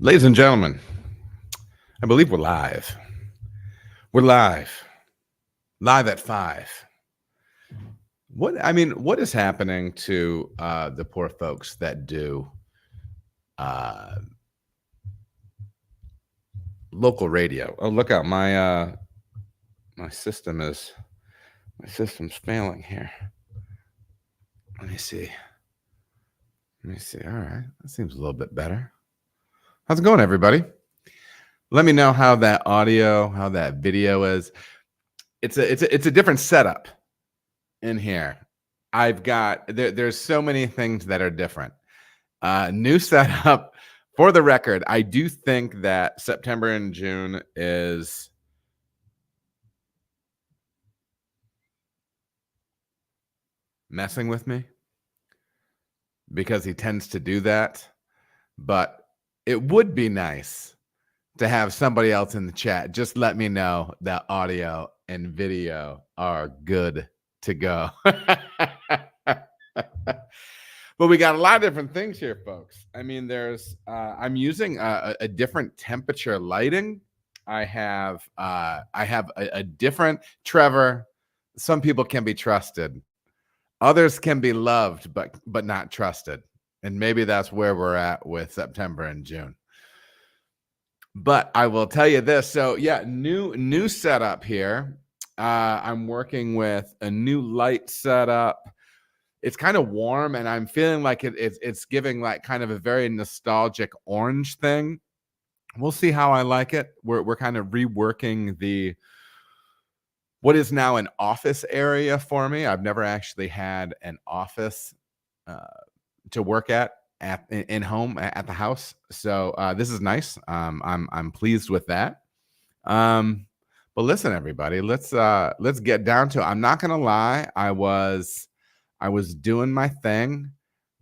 Ladies and gentlemen, I believe we're live. We're live. Live at 5. What is happening to the poor folks that do local radio? Oh, look out. My system's failing here. Let me see. All right. That seems a little bit better. How's it going, everybody? Let me know how that audio, how that video is. It's a different setup in here. I've got there's so many things that are different. New setup. For the record, I do think that September and June is messing with me because he tends to do that. But it would be nice to have somebody else in the chat. Just let me know that audio and video are good to go. But we got a lot of different things here, folks. I mean, there's I'm using a different temperature lighting. I have a different Trevor. Some people can be trusted. Others can be loved, but not trusted. And maybe that's where we're at with September and June. But I will tell you this. So yeah, new setup here. I'm working with a new light setup. It's kind of warm, and I'm feeling like it's giving like kind of a very nostalgic orange thing. We'll see how I like it. We're kind of reworking what is now an office area for me. I've never actually had an office to work at in home at the house, so this is nice. I'm pleased with that. But listen, everybody, let's get down to it. I'm not gonna lie, I was doing my thing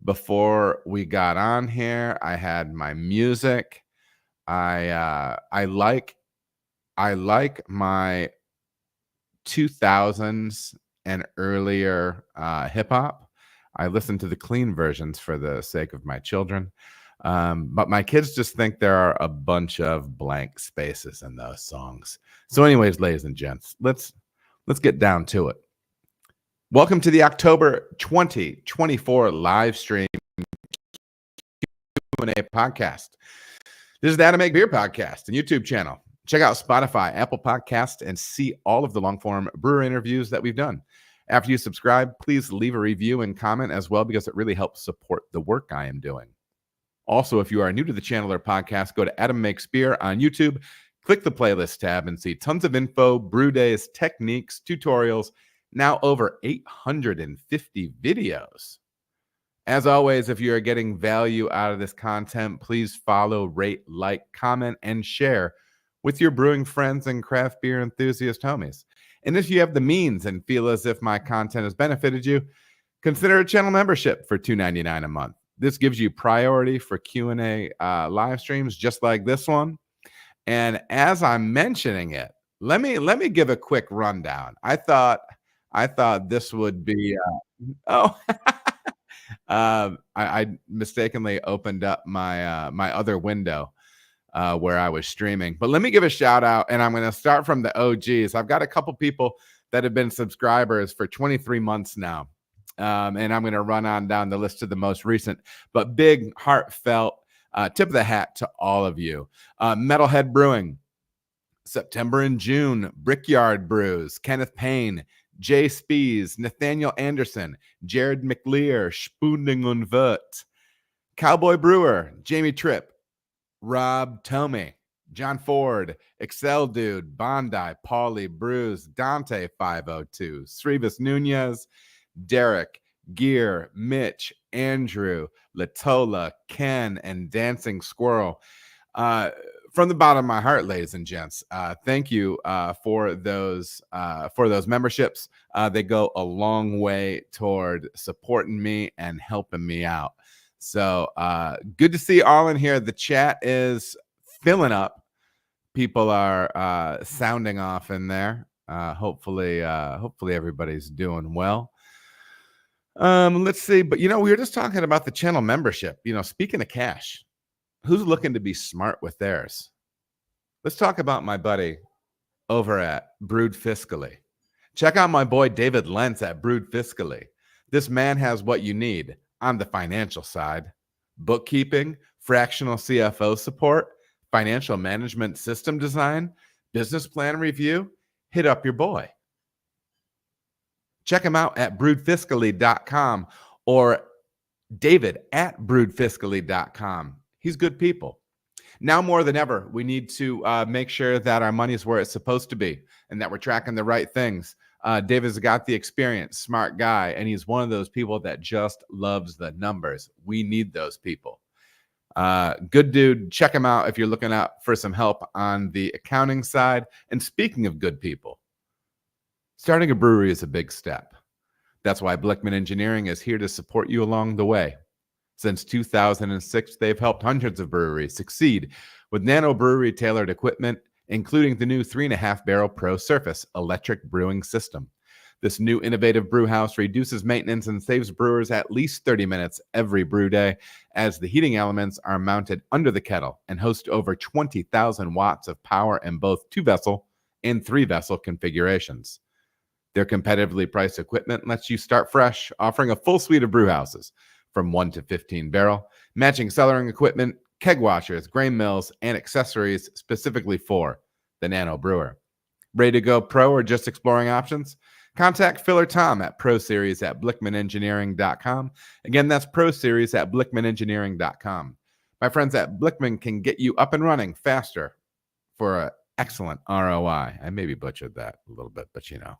before we got on here. I had my music. I like my 2000s and earlier hip hop. I listen to the clean versions for the sake of my children. But my kids just think there are a bunch of blank spaces in those songs. So anyways, ladies and gents, let's get down to it. Welcome to the October 2024 live stream Q&A podcast. This is the How to Make Beer podcast and YouTube channel. Check out Spotify, Apple Podcasts, and see all of the long-form brewer interviews that we've done. After you subscribe, please leave a review and comment as well, because it really helps support the work I am doing. Also, if you are new to the channel or podcast, go to Adam Makes Beer on YouTube, click the playlist tab, and see tons of info, brew days, techniques, tutorials, now over 850 videos. As always, if you are getting value out of this content, please follow, rate, like, comment, and share with your brewing friends and craft beer enthusiast homies. And if you have the means and feel as if my content has benefited you, consider a channel membership for $2.99 a month. This gives you priority for Q&A live streams just like this one. And as I'm mentioning it, let me give a quick rundown. I thought this would be I mistakenly opened up my my other window where I was streaming. But let me give a shout out, and I'm going to start from the OGs. I've got a couple people that have been subscribers for 23 months now, and I'm going to run on down the list to the most recent. But big, heartfelt tip of the hat to all of you. Metalhead Brewing, September and June, Brickyard Brews, Kenneth Payne, Jay Spees, Nathaniel Anderson, Jared McLear, Spooning und Wirt, Cowboy Brewer, Jamie Tripp, Rob Tomey, John Ford, Excel Dude, Bondi, Paulie Brews, Dante 502, Srivas Nunez, Derek, Gear, Mitch, Andrew, Latola, Ken, and Dancing Squirrel. From the bottom of my heart, ladies and gents, thank you for those memberships. They go a long way toward supporting me and helping me out. So good to see all in here. The chat is filling up. People are sounding off in there. Hopefully everybody's doing well. Let's see. But we were just talking about the channel membership. Speaking of cash, who's looking to be smart with theirs? Let's talk about my buddy over at Brewed Fiscally. Check out my boy David Lentz at Brewed Fiscally. This man has what you need on the financial side: bookkeeping, fractional CFO support, financial management system design, business plan review. Hit up your boy. Check him out at brewedfiscally.com or David at brewedfiscally.com. He's good people. Now more than ever, we need to make sure that our money is where it's supposed to be and that we're tracking the right things. David's got the experience, smart guy, and he's one of those people that just loves the numbers. We need those people. Good dude. Check him out if you're looking out for some help on the accounting side. And speaking of good people, starting a brewery is a big step. That's why Blickman Engineering is here to support you along the way. Since 2006, they've helped hundreds of breweries succeed with nano brewery tailored equipment, including the new 3.5 barrel Pro Surface electric brewing system. This new innovative brew house reduces maintenance and saves brewers at least 30 minutes every brew day, as the heating elements are mounted under the kettle and host over 20,000 watts of power in both 2-vessel and 3-vessel configurations. Their competitively priced equipment lets you start fresh, offering a full suite of brew houses from 1 to 15 barrel, matching cellaring equipment, keg washers, grain mills, and accessories specifically for the nano brewer. Ready to go pro or just exploring options? Contact Phil or Tom at proseries@blickmanengineering.com. Again, that's proseries@blickmanengineering.com. My friends at Blickman can get you up and running faster for an excellent ROI. I maybe butchered that a little bit, but you know,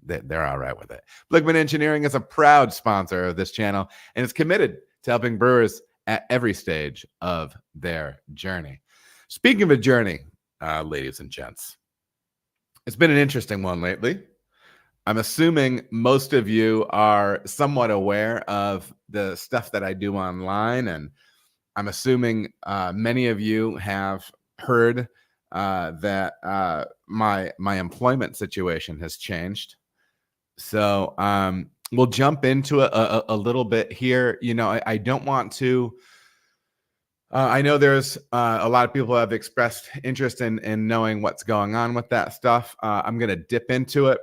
they're all right with it. Blickman Engineering is a proud sponsor of this channel and is committed to helping brewers at every stage of their journey. Speaking of a journey, ladies and gents, it's been an interesting one lately. I'm assuming most of you are somewhat aware of the stuff that I do online, and I'm assuming many of you have heard that my employment situation has changed. So we'll jump into it a little bit here. You know, I don't want to. I know there's a lot of people who have expressed interest in knowing what's going on with that stuff. I'm going to dip into it.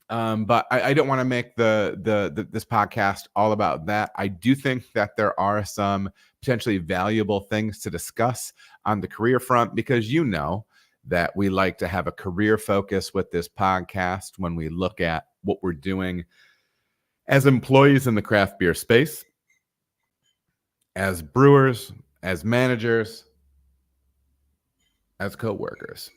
But I don't want to make this podcast all about that. I do think that there are some potentially valuable things to discuss on the career front, because you know that we like to have a career focus with this podcast when we look at what we're doing as employees in the craft beer space, as brewers, as managers, as co-workers.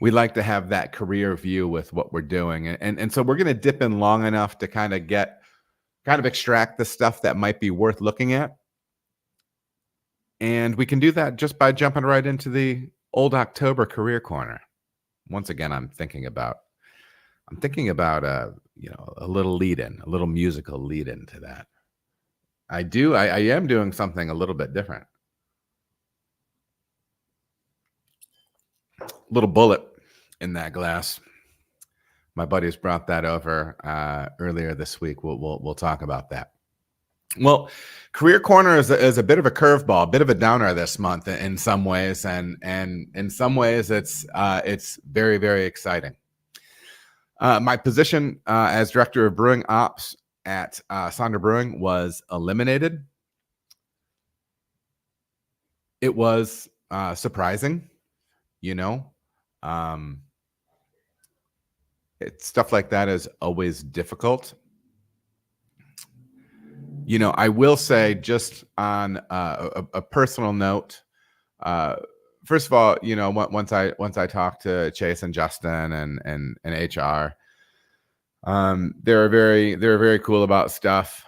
We like to have that career view with what we're doing. And so we're going to dip in long enough to kind of extract the stuff that might be worth looking at. And we can do that just by jumping right into the old October career corner. Once again, I'm thinking about a little lead-in, a little musical lead-in to that. I am doing something a little bit different. Little bullet in that glass. My buddies brought that over earlier this week. We'll talk about that. Well, Career Corner is a bit of a curveball, a bit of a downer this month in some ways, and in some ways it's very, very exciting. My position as Director of Brewing Ops at Sonder Brewing was eliminated. It was surprising, you know. Stuff like that is always difficult. You know, I will say, just on a personal note, first of all, you know, once I talked to Chase and Justin and HR, they were very cool about stuff.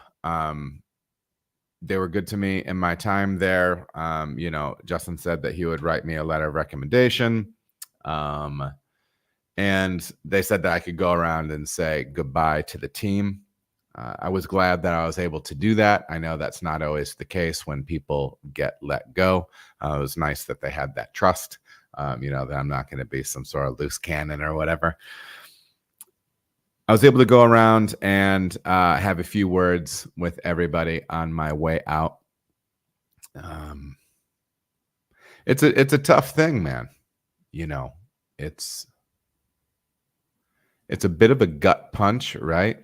They were good to me in my time there. You know, Justin said that he would write me a letter of recommendation. And they said that I could go around and say goodbye to the team. I was glad that I was able to do that. I know that's not always the case when people get let go. It was nice that they had that trust, you know, that I'm not going to be some sort of loose cannon or whatever. I was able to go around and have a few words with everybody on my way out. It's a tough thing, man. You know, it's it's a bit of a gut punch, right?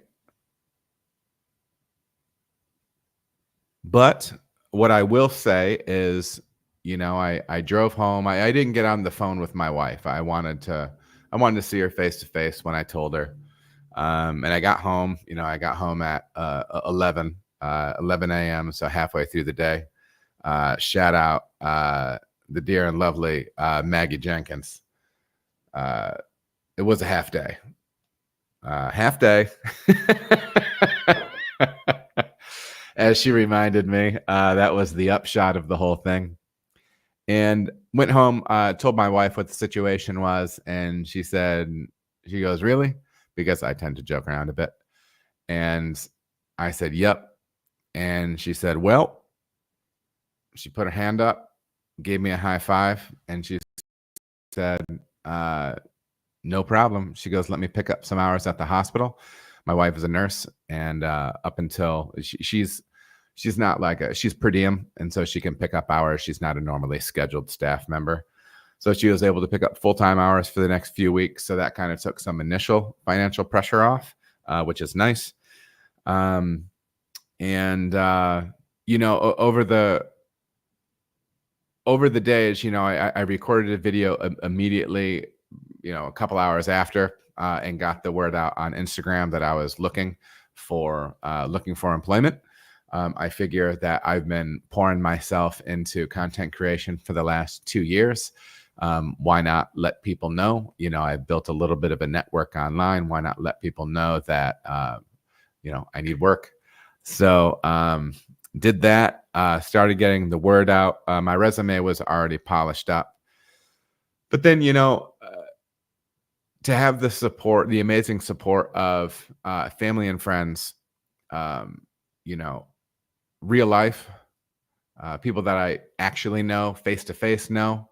But what I will say is, I drove home. I didn't get on the phone with my wife. I wanted to see her face to face when I told her. And I got home. I got home at 11 a.m. So halfway through the day. Shout out the dear and lovely Maggie Jenkins. It was a half day. Half day. As she reminded me, that was the upshot of the whole thing. And went home, told my wife what the situation was, and she goes, "Really?" Because I tend to joke around a bit. And I said, "Yep." And she said, "Well," she put her hand up, gave me a high five, and she said, "No problem." She goes, "Let me pick up some hours at the hospital." My wife is a nurse, and up until she's not she's per diem, and so she can pick up hours. She's not a normally scheduled staff member. So she was able to pick up full-time hours for the next few weeks. So that kind of took some initial financial pressure off, which is nice. And over the days, I recorded a video immediately, a couple hours after, and got the word out on Instagram that I was looking for employment. I figure that I've been pouring myself into content creation for the last 2 years. Why not let people know? I've built a little bit of a network online. Why not let people know that, I need work? So did that, started getting the word out. My resume was already polished up. But then, to have the support, the amazing support of family and friends, real life, people that I actually know, face to face know,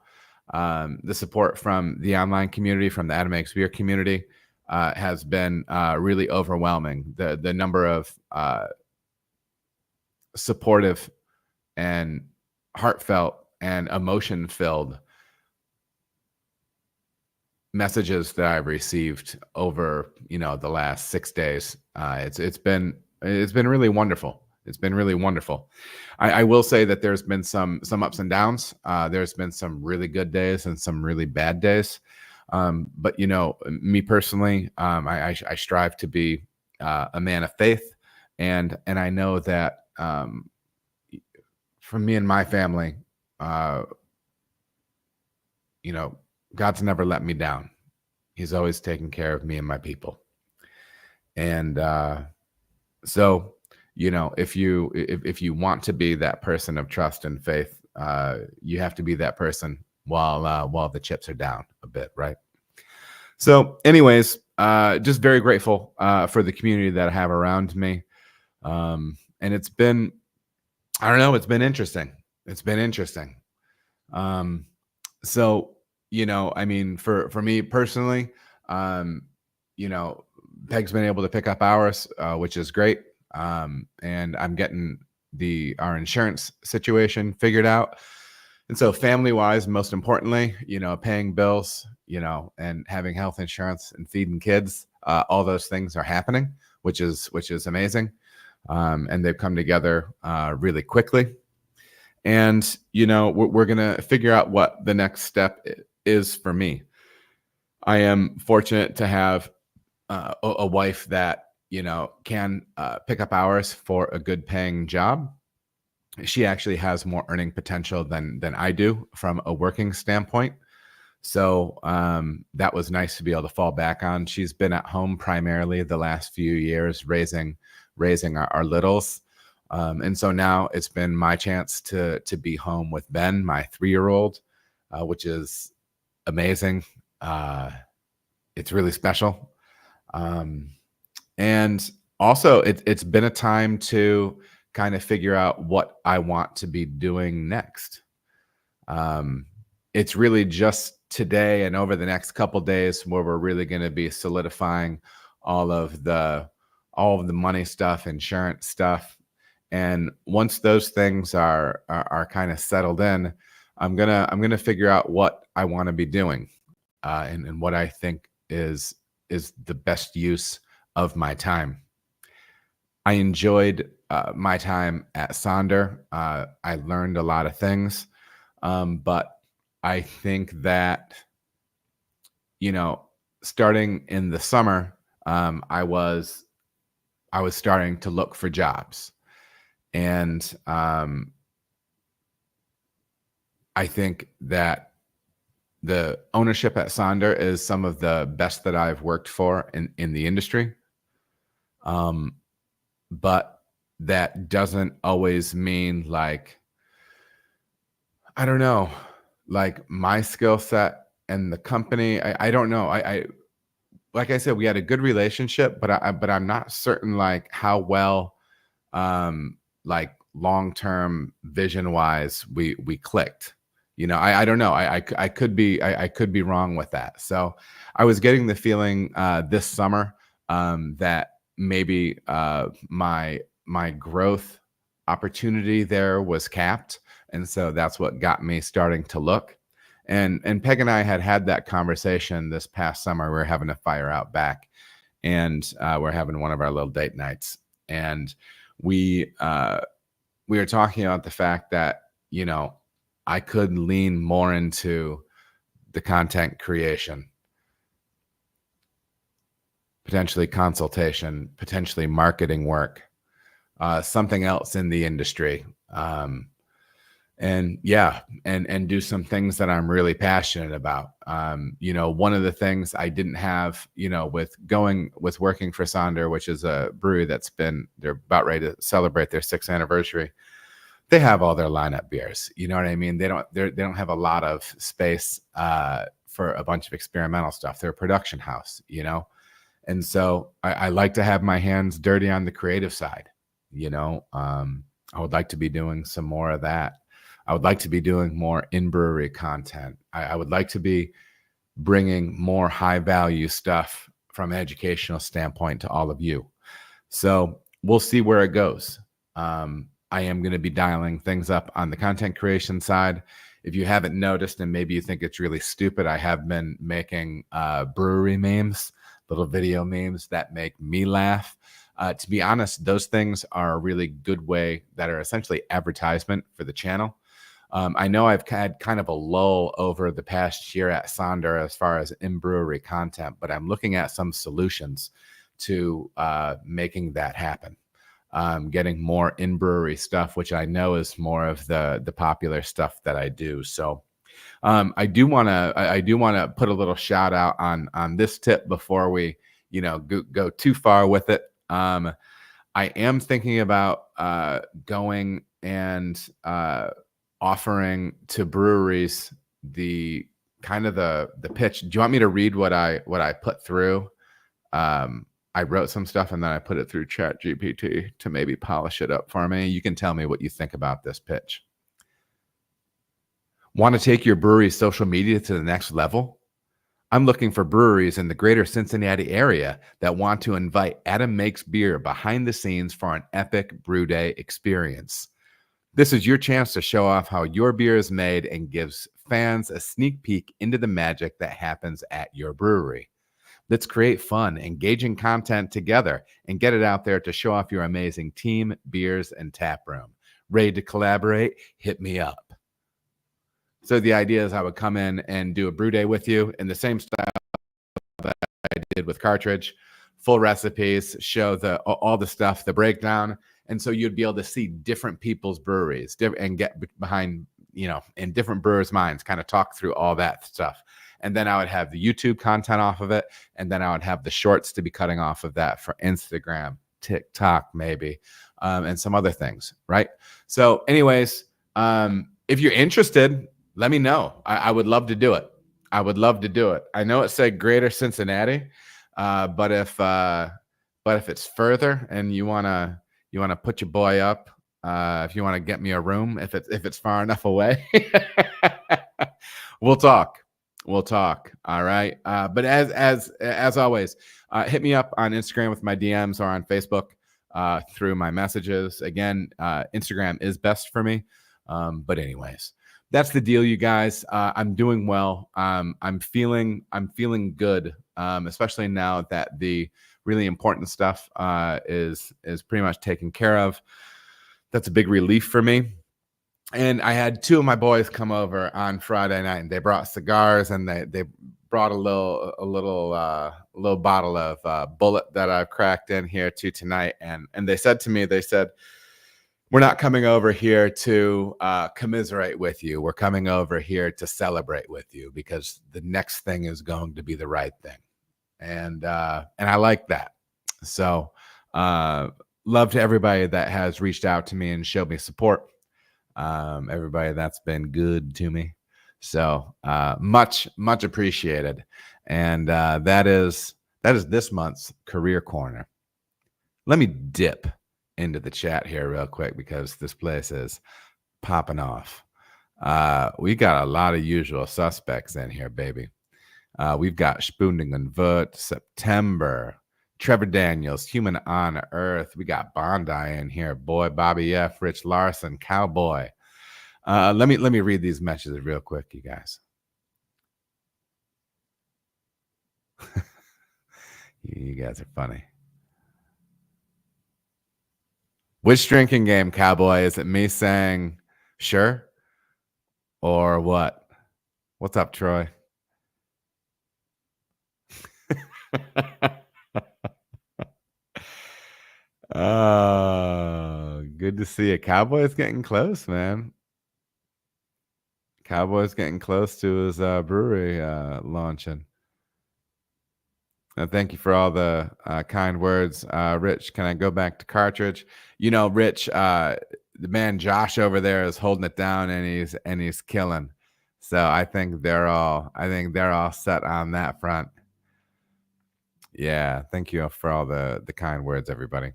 the support from the online community, from the Adam X Beer community, has been really overwhelming. The number of supportive and heartfelt and emotion filled messages that I've received over the last 6 days. It's been really wonderful. It's been really wonderful. I will say that there's been some ups and downs. There's been some really good days and some really bad days. But me personally, I strive to be a man of faith, and I know that for me and my family, God's never let me down. He's always taken care of me and my people. And so, if you want to be that person of trust and faith, you have to be that person while the chips are down a bit, right? So, anyways, just very grateful for the community that I have around me, and it's been, I don't know, it's been interesting. It's been interesting. So, I mean, for me personally, Peg's been able to pick up hours, which is great. And I'm getting our insurance situation figured out. And so family wise, most importantly, paying bills, and having health insurance and feeding kids, all those things are happening, which is amazing. And they've come together really quickly. And, we're going to figure out what the next step is for me. I am fortunate to have a wife that, can pick up hours for a good paying job. She actually has more earning potential than I do from a working standpoint. So that was nice to be able to fall back on. She's been at home primarily the last few years, raising our littles. And so now it's been my chance to be home with Ben, my 3-year-old, which is amazing. It's really special. And also it's been a time to kind of figure out what I want to be doing next. It's really just today and over the next couple days where we're really going to be solidifying all of the money stuff, insurance stuff. And once those things are kind of settled in, I'm gonna figure out what I want to be doing, and what I think is the best use of my time. I enjoyed my time at Sonder. I learned a lot of things, but I think that, starting in the summer, I was starting to look for jobs, and I think that the ownership at Sonder is some of the best that I've worked for in the industry. But that doesn't always mean, like, I don't know, like my skill set and the company. I don't know. I like I said, we had a good relationship, but I'm not certain like how well, like long term vision wise we clicked. I don't know. I could be I could be wrong with that. So I was getting the feeling this summer, that maybe my growth opportunity there was capped, and so that's what got me starting to look. And Peg and I had that conversation this past summer. We were having a fire out back, and we're having one of our little date nights, and we were talking about the fact that I could lean more into the content creation, potentially consultation, potentially marketing work, something else in the industry. And yeah, and do some things that I'm really passionate about. One of the things I didn't have, with working for Sonder, which is a brewery they're about ready to celebrate their 6th anniversary. They have all their lineup beers. You know what I mean? They don't have a lot of space for a bunch of experimental stuff. They're a production house, and so I like to have my hands dirty on the creative side. I would like to be doing some more of that. I would like to be doing more in-brewery content. I would like to be bringing more high-value stuff from an educational standpoint to all of you. So we'll see where it goes. I am going to be dialing things up on the content creation side. If you haven't noticed, and maybe you think it's really stupid, I have been making brewery memes, little video memes that make me laugh. To be honest, those things are a really good way, that are essentially advertisement for the channel. I know I've had kind of a lull over the past year at Sonder as far as in-brewery content, but I'm looking at some solutions to making that happen. Getting more in-brewery stuff, which I know is more of the popular stuff that I do. So I do want to put a little shout out on this tip before we go too far with it. I am thinking about going and offering to breweries the kind of the pitch. Do you want me to read what I put through? I wrote some stuff and then I put it through ChatGPT to maybe polish it up for me. You can tell me what you think about this pitch. Want to take your brewery's social media to the next level? I'm looking for breweries in the greater Cincinnati area that want to invite Adam Makes Beer behind the scenes for an epic brew day experience. This is your chance to show off how your beer is made and gives fans a sneak peek into the magic that happens at your brewery. Let's create fun, engaging content together and get it out there to show off your amazing team, beers, and tap room. Ready to collaborate? Hit me up. So the idea is I would come in and do a brew day with you in the same style that I did with Cartridge, full recipes, show all the stuff, the breakdown. And so you'd be able to see different people's breweries and get behind, in different brewers' minds, kind of talk through all that stuff. And then I would have the YouTube content off of it. And then I would have the shorts to be cutting off of that for Instagram, TikTok, maybe, and some other things. Right. So anyways, if you're interested, let me know. I would love to do it. I would love to do it. I know it said Greater Cincinnati, but if it's further and you want to put your boy up, if you want to get me a room, if it's far enough away, we'll talk. We'll talk. All right. But as always, hit me up on Instagram with my DMs or on Facebook through my messages. Again, Instagram is best for me. But anyways, that's the deal, you guys. I'm doing well. I'm feeling good, especially now that the really important stuff is pretty much taken care of. That's a big relief for me. And I had two of my boys come over on Friday night, and they brought cigars, and they brought a little bottle of Bullet that I've cracked in here to tonight. And they said to me, they said, "We're not coming over here to commiserate with you. We're coming over here to celebrate with you, because the next thing is going to be the right thing." And I like that. So love to everybody that has reached out to me and showed me support. Everybody that's been good to me. So much appreciated. And that is this month's Career Corner. Let me dip into the chat here real quick, because this place is popping off. We got a lot of usual suspects in here, baby. We've got Spooning and Vert, September, Trevor Daniels, Human on Earth. We got Bondi in here, boy, Bobby F, Rich Larson, Cowboy. Let me read these messages real quick, you guys. You guys are funny. Which drinking game, Cowboy? Is it me saying sure or what? What's up, Troy? Oh, good to see you. Cowboy's getting close, man. Cowboy's getting close to his brewery launching. And thank you for all the kind words. Rich, can I go back to cartridge? You know, Rich, the man Josh over there is holding it down, and he's killing. So I think they're all set on that front. Yeah, thank you for all the kind words, everybody.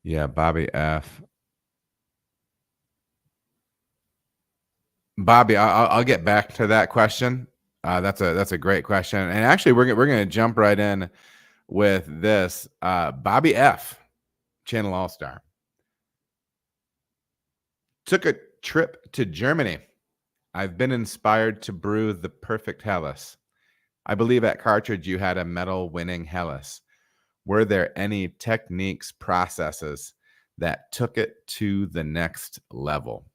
Yeah, Bobby F. Bobby, I'll get back to that question. That's a great question, and actually, we're gonna jump right in with this. Bobby F. Channel All Star took a trip to Germany. I've been inspired to brew the perfect Helles. I believe at Cartridge you had a medal winning Helles. Were there any techniques, processes that took it to the next level?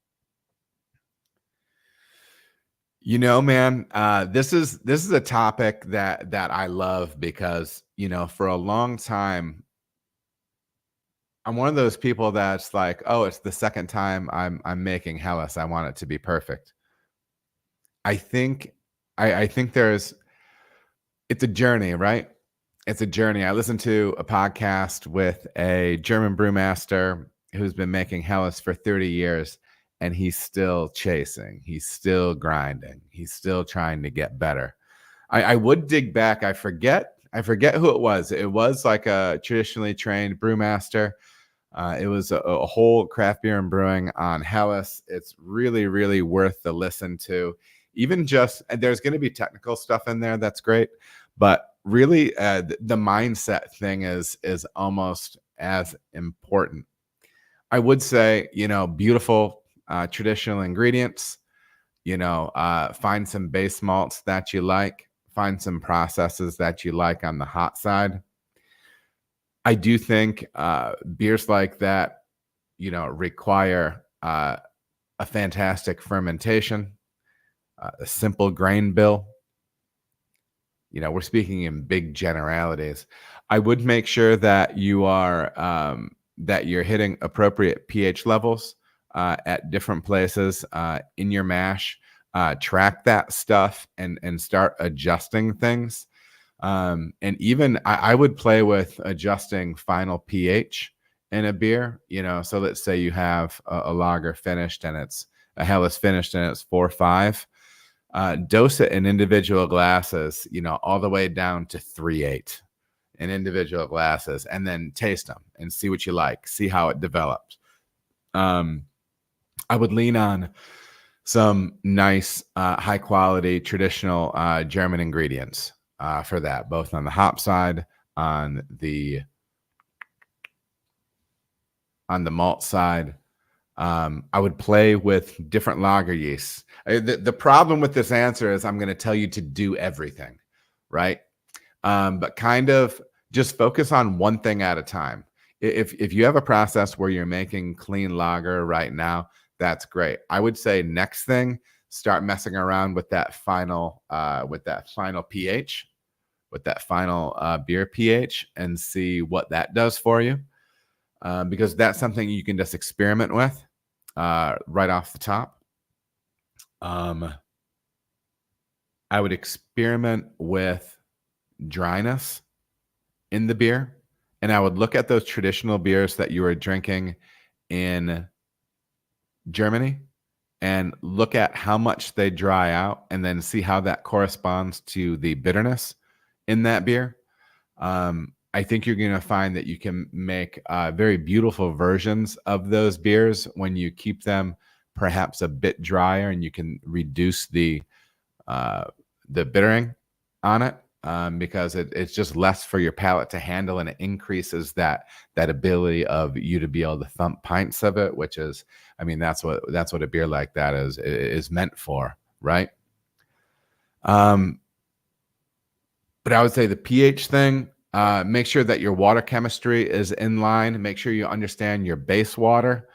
You know, man, this is a topic that I love, because, you know, for a long time, I'm one of those people that's like, oh, it's the second time I'm making Helles. I want it to be perfect. I think it's a journey, right? It's a journey. I listened to a podcast with a German brewmaster who's been making Helles for 30 years, and he's still chasing. He's still grinding. He's still trying to get better. I would dig back. I forget who it was. It was like a traditionally trained brewmaster. It was a whole craft beer and brewing on Helles. It's really, really worth the listen to. Even just, there's going to be technical stuff in there that's great, but really the mindset thing is almost as important. I would say, you know, beautiful traditional ingredients, you know, find some base malts that you like, find some processes that you like on the hot side. I do think beers like that, you know, require a fantastic fermentation, a simple grain bill. You know, we're speaking in big generalities. I would make sure that you are that you're hitting appropriate pH levels at different places in your mash. Track that stuff and start adjusting things. And even I would play with adjusting final pH in a beer. You know, so let's say you have a lager finished and it's a Helles finished and it's 4.5. Dose it in individual glasses, you know, all the way down to 3.8 in individual glasses, and then taste them and see what you like, see how it develops. I would lean on some nice, high quality, traditional German ingredients for that, both on the hop side, on the malt side. I would play with different lager yeasts. The problem with this answer is I'm going to tell you to do everything, right? But kind of just focus on one thing at a time. If you have a process where you're making clean lager right now, that's great. I would say next thing, start messing around with that final pH, with that final beer pH, and see what that does for you, because that's something you can just experiment with right off the top. I would experiment with dryness in the beer, and I would look at those traditional beers that you were drinking in Germany and look at how much they dry out, and then see how that corresponds to the bitterness in that beer. I think you're going to find that you can make very beautiful versions of those beers when you keep them perhaps a bit drier, and you can reduce the bittering on it, because it's just less for your palate to handle, and it increases that ability of you to be able to thump pints of it, which is, I mean, that's what a beer like that is meant for, right? But I would say the pH thing, make sure that your water chemistry is in line. Make sure you understand your base water,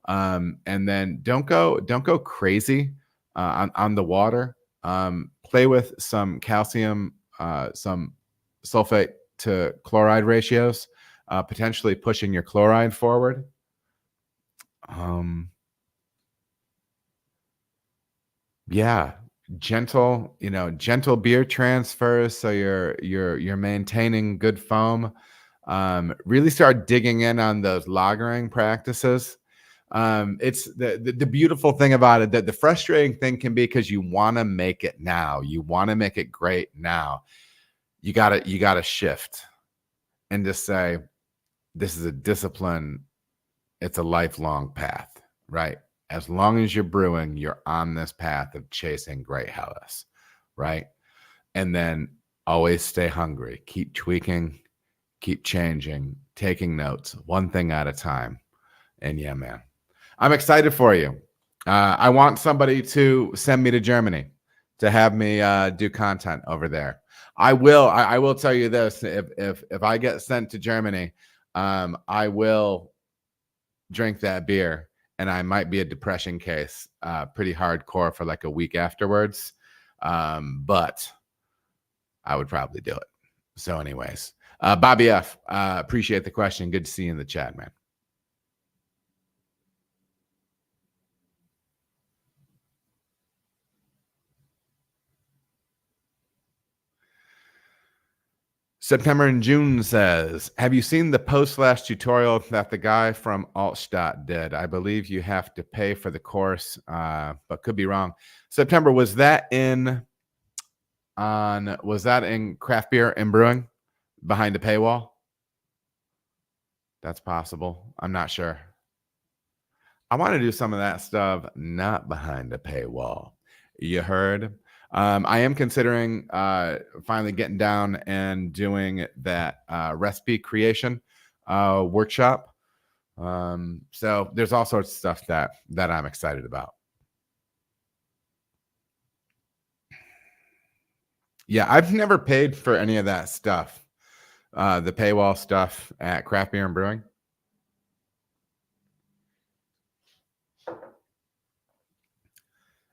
and then don't go crazy on the water. Play with some calcium, some sulfate to chloride ratios, potentially pushing your chloride forward. Yeah, gentle beer transfers, so you're maintaining good foam. Really start digging in on those lagering practices. It's the beautiful thing about it, that the frustrating thing can be, because you want to make it now, you want to make it great now. You gotta shift and just say, this is a discipline. It's a lifelong path, right? As long as you're brewing, you're on this path of chasing great Helles, right? And then always stay hungry, keep tweaking, keep changing, taking notes, one thing at a time. And yeah, man, I'm excited for you. I want somebody to send me to Germany to have me do content over there. I will tell you this: if I get sent to Germany, I will drink that beer, and I might be a depression case, pretty hardcore for like a week afterwards. But I would probably do it. So, anyways, Bobby F, appreciate the question. Good to see you in the chat, man. September and June says, have you seen the post/tutorial that the guy from Altstadt did? I believe you have to pay for the course, but could be wrong. September, was that in craft beer and brewing behind a paywall? That's possible. I'm not sure. I want to do some of that stuff not behind a paywall. You heard? I am considering finally getting down and doing that recipe creation workshop. So there's all sorts of stuff that I'm excited about. Yeah, I've never paid for any of that stuff. The paywall stuff at Craft Beer and Brewing.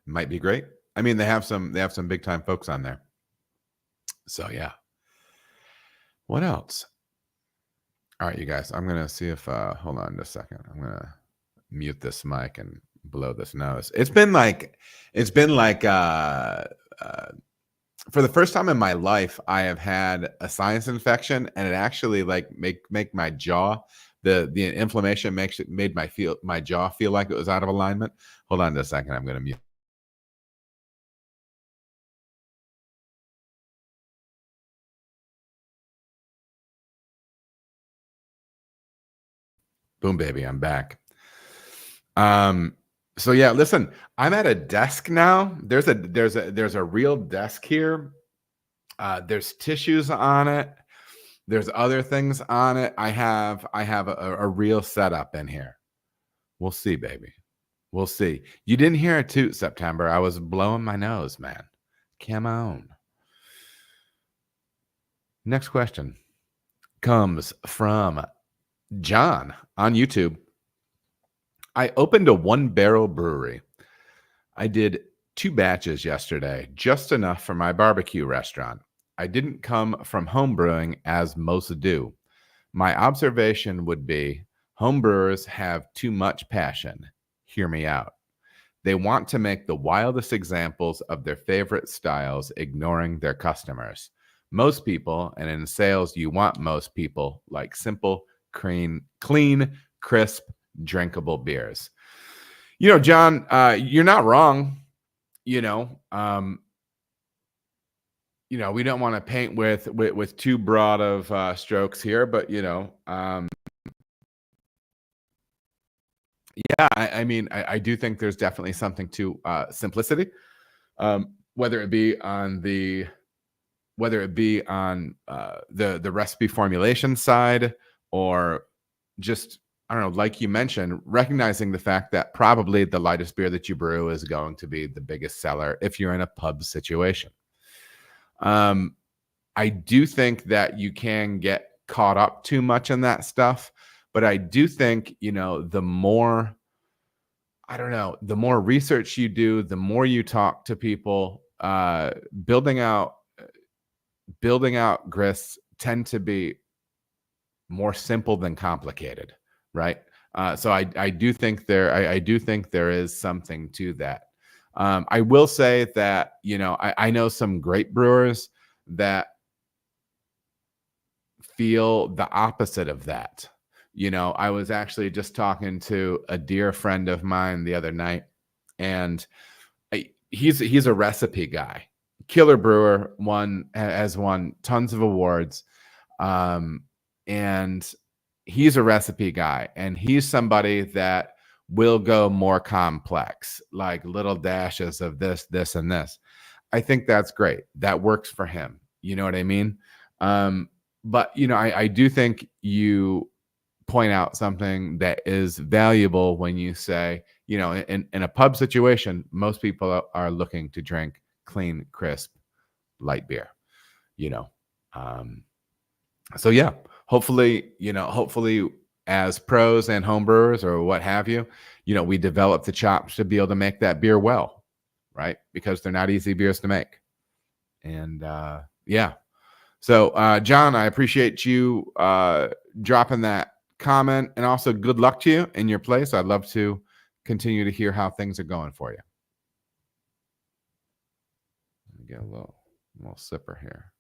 Might be great. I mean, they have some big time folks on there. So yeah. What else? All right, you guys, I'm gonna see if hold on just a second. I'm gonna mute this mic and blow this nose. It's been like for the first time in my life, I have had a sinus infection, and it actually like make my jaw, the inflammation made my jaw feel like it was out of alignment. Hold on just a second. I'm gonna mute. Boom, baby, I'm back. So yeah, listen, I'm at a desk now. There's a real desk here. There's tissues on it. There's other things on it. I have a real setup in here. We'll see, baby. We'll see. You didn't hear a toot, September. I was blowing my nose, man. Come on. Next question comes from John on YouTube. I opened a 1-barrel brewery. I did 2 batches yesterday, just enough for my barbecue restaurant. I didn't come from home brewing as most do. My observation would be home brewers have too much passion. Hear me out. They want to make the wildest examples of their favorite styles, ignoring their customers. Most people, and in sales, you want most people, like simple, clean, crisp, drinkable beers. John, you're not wrong. You know, we don't want to paint with too broad of strokes here, but yeah, I mean, I do think there's definitely something to simplicity, whether it be on the the recipe formulation side, or just, I don't know, like you mentioned, recognizing the fact that probably the lightest beer that you brew is going to be the biggest seller if you're in a pub situation. I do think that you can get caught up too much in that stuff, but I do think, the more, I don't know, the more research you do, the more you talk to people, building out grist tend to be more simple than complicated, right? So I do think I do think there is something to that. I will say that, I know some great brewers that feel the opposite of that. I was actually just talking to a dear friend of mine the other night, and he's a recipe guy, killer brewer, has won tons of awards, and he's a recipe guy, and he's somebody that will go more complex, like little dashes of this, this, and this. I think that's great. That works for him. You know what I mean? But I do think you point out something that is valuable when you say, in a pub situation, most people are looking to drink clean, crisp, light beer. So yeah, hopefully as pros and homebrewers or what have you, we develop the chops to be able to make that beer well, right? Because they're not easy beers to make. And yeah. So John, I appreciate you dropping that comment, and also good luck to you in your place. I'd love to continue to hear how things are going for you. Let me get a little sipper here.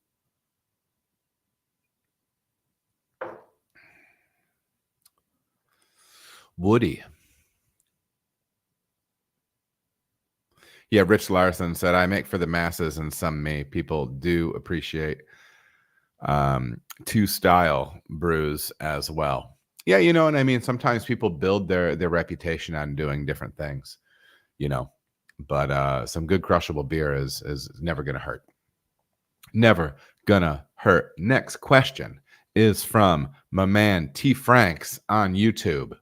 Woody. Yeah, Rich Larson said, I make for the masses and some me. People do appreciate 2-style brews as well. Yeah, and I mean, sometimes people build their reputation on doing different things, but some good crushable beer is never going to hurt. Never gonna hurt. Next question is from my man T Franks on YouTube.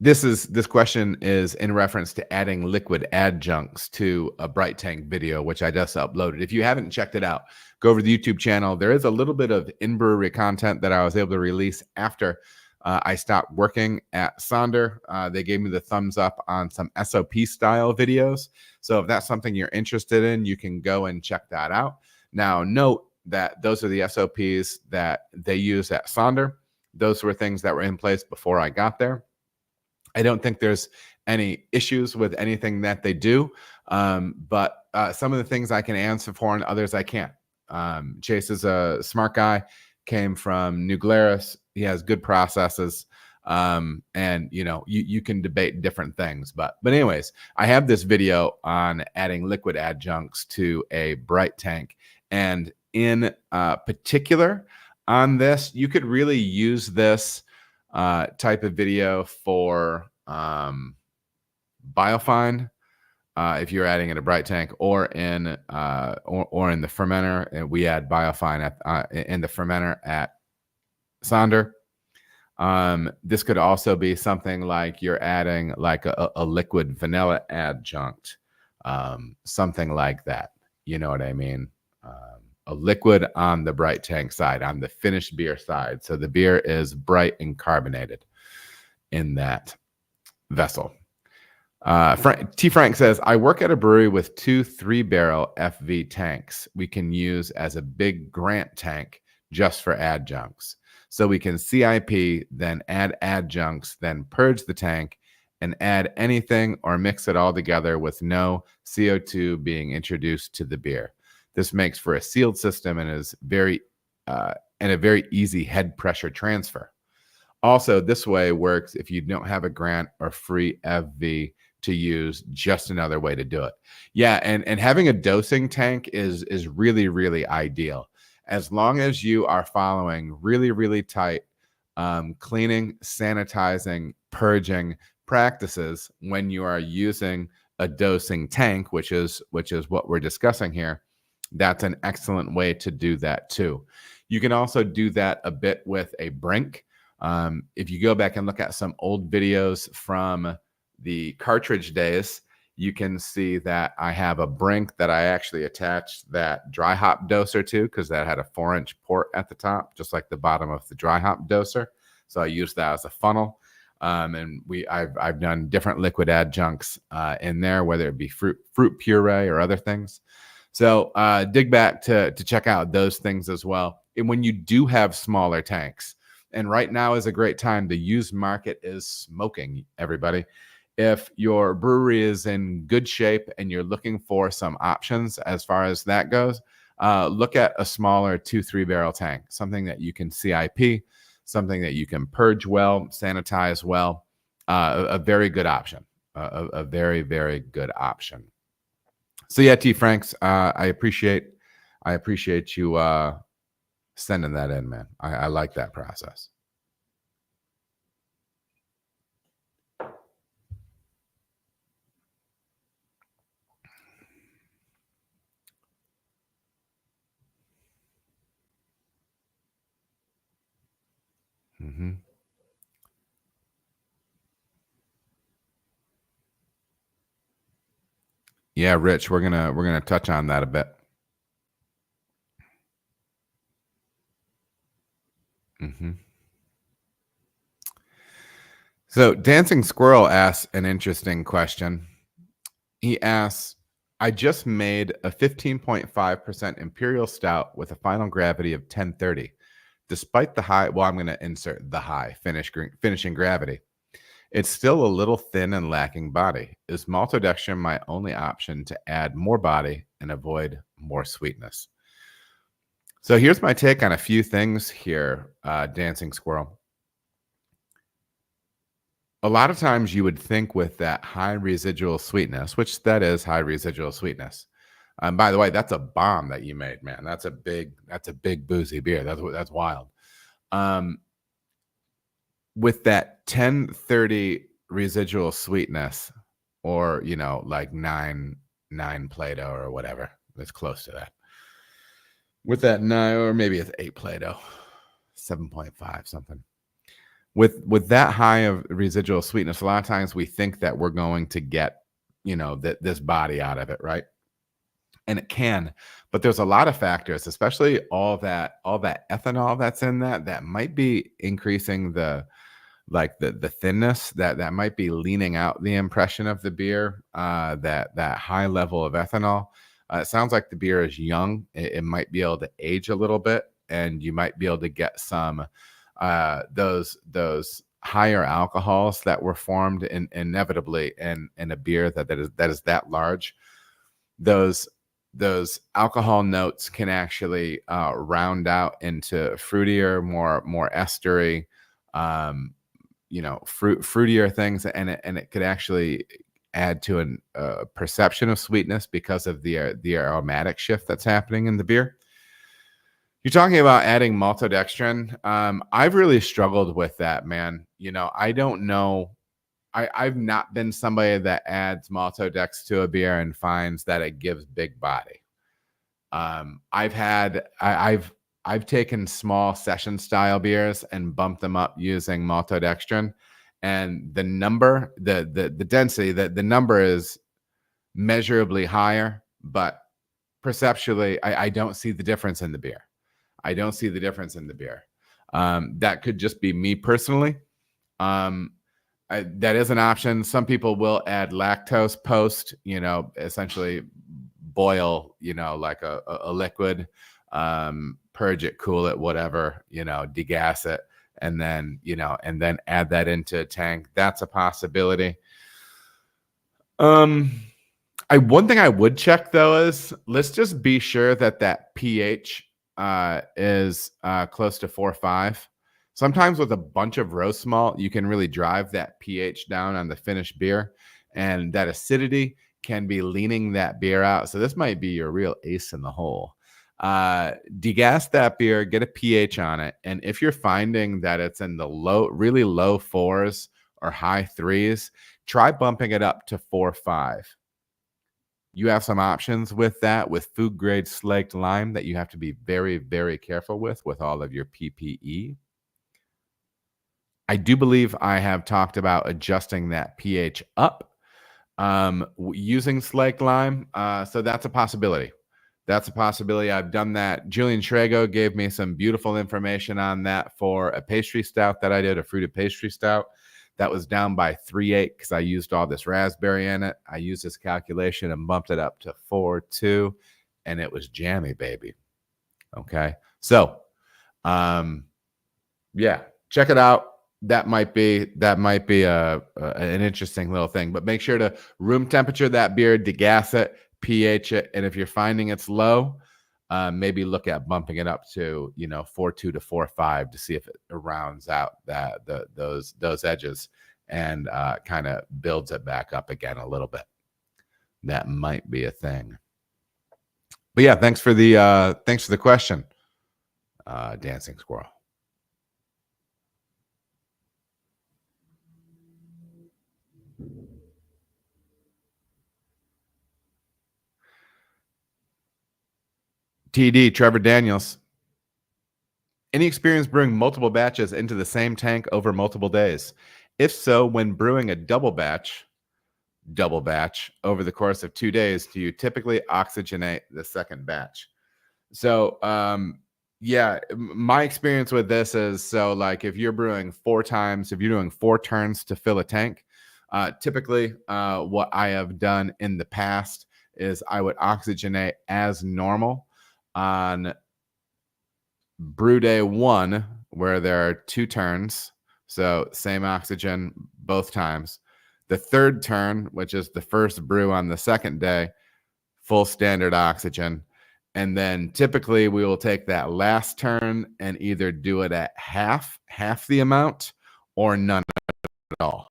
This question is in reference to adding liquid adjuncts to a Bright Tank video, which I just uploaded. If you haven't checked it out, go over to the YouTube channel. There is a little bit of in-brewery content that I was able to release after I stopped working at Sonder. They gave me the thumbs up on some SOP style videos. So if that's something you're interested in, you can go and check that out. Now, note that those are the SOPs that they use at Sonder. Those were things that were in place before I got there. I don't think there's any issues with anything that they do, but some of the things I can answer for and others I can't. Chase is a smart guy, came from New Glarus. He has good processes, and you can debate different things. But anyways, I have this video on adding liquid adjuncts to a Bright Tank, and in particular on this, you could really use this type of video for biofine. If you're adding in a bright tank or in the fermenter, and we add biofine in the fermenter at Sonder. This could also be something like you're adding like a liquid vanilla adjunct, something like that. You know what I mean? A liquid on the bright tank side, on the finished beer side. So the beer is bright and carbonated in that vessel. T. Frank says, I work at a brewery with 2 3-barrel FV tanks we can use as a big grant tank just for adjuncts. So we can CIP, then add adjuncts, then purge the tank and add anything or mix it all together with no CO2 being introduced to the beer. This makes for a sealed system and is a very easy head pressure transfer. Also, this way works if you don't have a grant or free FV to use, just another way to do it. Yeah, and having a dosing tank is really, really ideal. As long as you are following really, really tight cleaning, sanitizing, purging practices when you are using a dosing tank, which is what we're discussing here, that's an excellent way to do that too. You can also do that a bit with a brink. If you go back and look at some old videos from the cartridge days, you can see that I have a brink that I actually attached that dry hop doser to, because that had a 4-inch port at the top, just like the bottom of the dry hop doser. So I used that as a funnel. And I've done different liquid adjuncts in there, whether it be fruit puree or other things. So dig back to check out those things as well. And when you do have smaller tanks, and right now is a great time, the used market is smoking, everybody. If your brewery is in good shape and you're looking for some options as far as that goes, look at a smaller 2 3-barrel tank, something that you can CIP, something that you can purge well, sanitize well. A very good option, a very, very good option. So yeah, T. Franks, I appreciate you sending that in, man. I like that process. Mm-hmm. Yeah, Rich, we're gonna touch on that a bit. Mm-hmm. So Dancing Squirrel asks an interesting question. He asks, I just made a 15.5% Imperial Stout with a final gravity of 1030. Despite the high, well, I'm going to insert the high finishing gravity. It's still a little thin and lacking body. Is maltodextrin my only option to add more body and avoid more sweetness? So here's my take on a few things here, Dancing Squirrel. A lot of times you would think with that high residual sweetness, which that is high residual sweetness. By the way, that's a bomb that you made, man. That's a big boozy beer. That's wild. With that 1030 residual sweetness, or like 9 Plato or whatever, that's close to that. With that 9, or maybe it's 8 Plato, 7.5 something. With that high of residual sweetness, a lot of times we think that we're going to get, this body out of it, right? And it can, but there's a lot of factors, especially all that ethanol that's in that might be increasing the thinness, that might be leaning out the impression of the beer. That high level of ethanol. It sounds like the beer is young. It might be able to age a little bit, and you might be able to get some those higher alcohols that were formed inevitably in a beer that is that large. Those alcohol notes can actually round out into fruitier, more estery, fruitier things, and it could actually add to a perception of sweetness because of the aromatic shift that's happening in the beer. You're talking about adding maltodextrin. I've really struggled with that, man. I don't know. I've not been somebody that adds maltodex to a beer and finds that it gives big body. I've taken small session style beers and bumped them up using maltodextrin, and the density, the number is measurably higher, but perceptually, I don't see the difference in the beer. I don't see the difference in the beer. That could just be me personally. That is an option. Some people will add lactose post, essentially boil, like a liquid, purge it, cool it, whatever, degas it, and then add that into a tank. That's a possibility. One thing I would check though is let's just be sure that pH is close to 4.5. Sometimes with a bunch of roast malt, you can really drive that pH down on the finished beer, and that acidity can be leaning that beer out. So this might be your real ace in the hole. Degas that beer, get a pH on it, and if you're finding that it's in the really low 4s or high 3s, try bumping it up to 4.5. You have some options with that, with food grade slaked lime that you have to be very, very careful with all of your PPE. I do believe I have talked about adjusting that pH up using slaked lime. So that's a possibility. That's a possibility. I've done that. Julian Schrago gave me some beautiful information on that for a pastry stout that I did, a fruited pastry stout. That was down by 3.8 because I used all this raspberry in it. I used this calculation and bumped it up to 4.2, and it was jammy, baby. Okay. So, yeah, check it out. That might be an interesting little thing, but make sure to room temperature that beer, degas it, pH it, and if you're finding it's low, maybe look at bumping it up to 4.2 to 4.5 to see if it rounds out those edges and kind of builds it back up again a little bit. That might be a thing. But yeah, thanks for the question, Dancing Squirrel. TD, Trevor Daniels. Any experience brewing multiple batches into the same tank over multiple days? If so, when brewing a double batch over the course of 2 days, do you typically oxygenate the second batch? So, yeah, my experience with this is, so like if you're brewing 4 times, if you're doing 4 turns to fill a tank, typically what I have done in the past is I would oxygenate as normal on brew day 1, where there are 2 turns, so same oxygen both times. The third turn, which is the first brew on the second day, full standard oxygen. And then typically we will take that last turn and either do it at half the amount or none at all.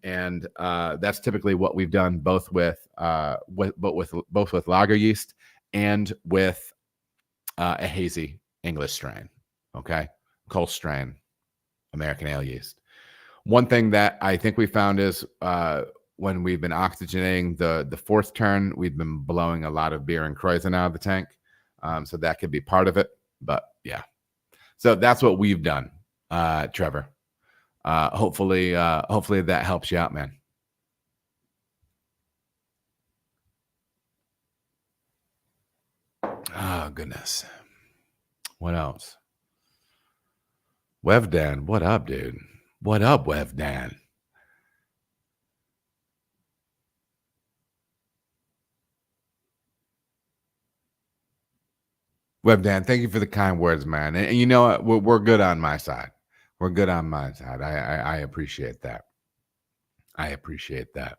And that's typically what we've done both with lager yeast and with a hazy English strain, okay, Kolsch strain, American ale yeast. One thing that I think we found is when we've been oxygenating the fourth turn, we've been blowing a lot of beer and Kreuzen out of the tank, so that could be part of it. But yeah, so that's what we've done, Trevor. Hopefully that helps you out, man. Oh, goodness. What else? Wevdan, what up, dude? What up, Wevdan? Webdan, thank you for the kind words, man. And you know what? We're good on my side. We're good on my side. I appreciate that. I appreciate that.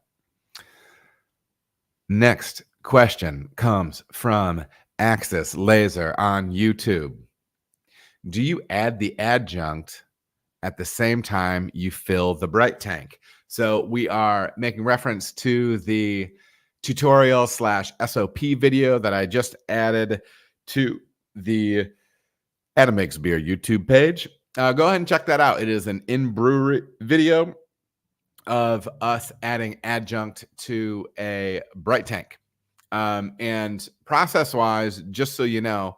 Next question comes from Axis Laser on YouTube. Do you add the adjunct at the same time you fill the bright tank? So we are making reference to the tutorial / SOP video that I just added to the Adam Makes Beer YouTube page. Go ahead and check that out. It is an in-brewery video of us adding adjunct to a bright tank. And process-wise, just so you know,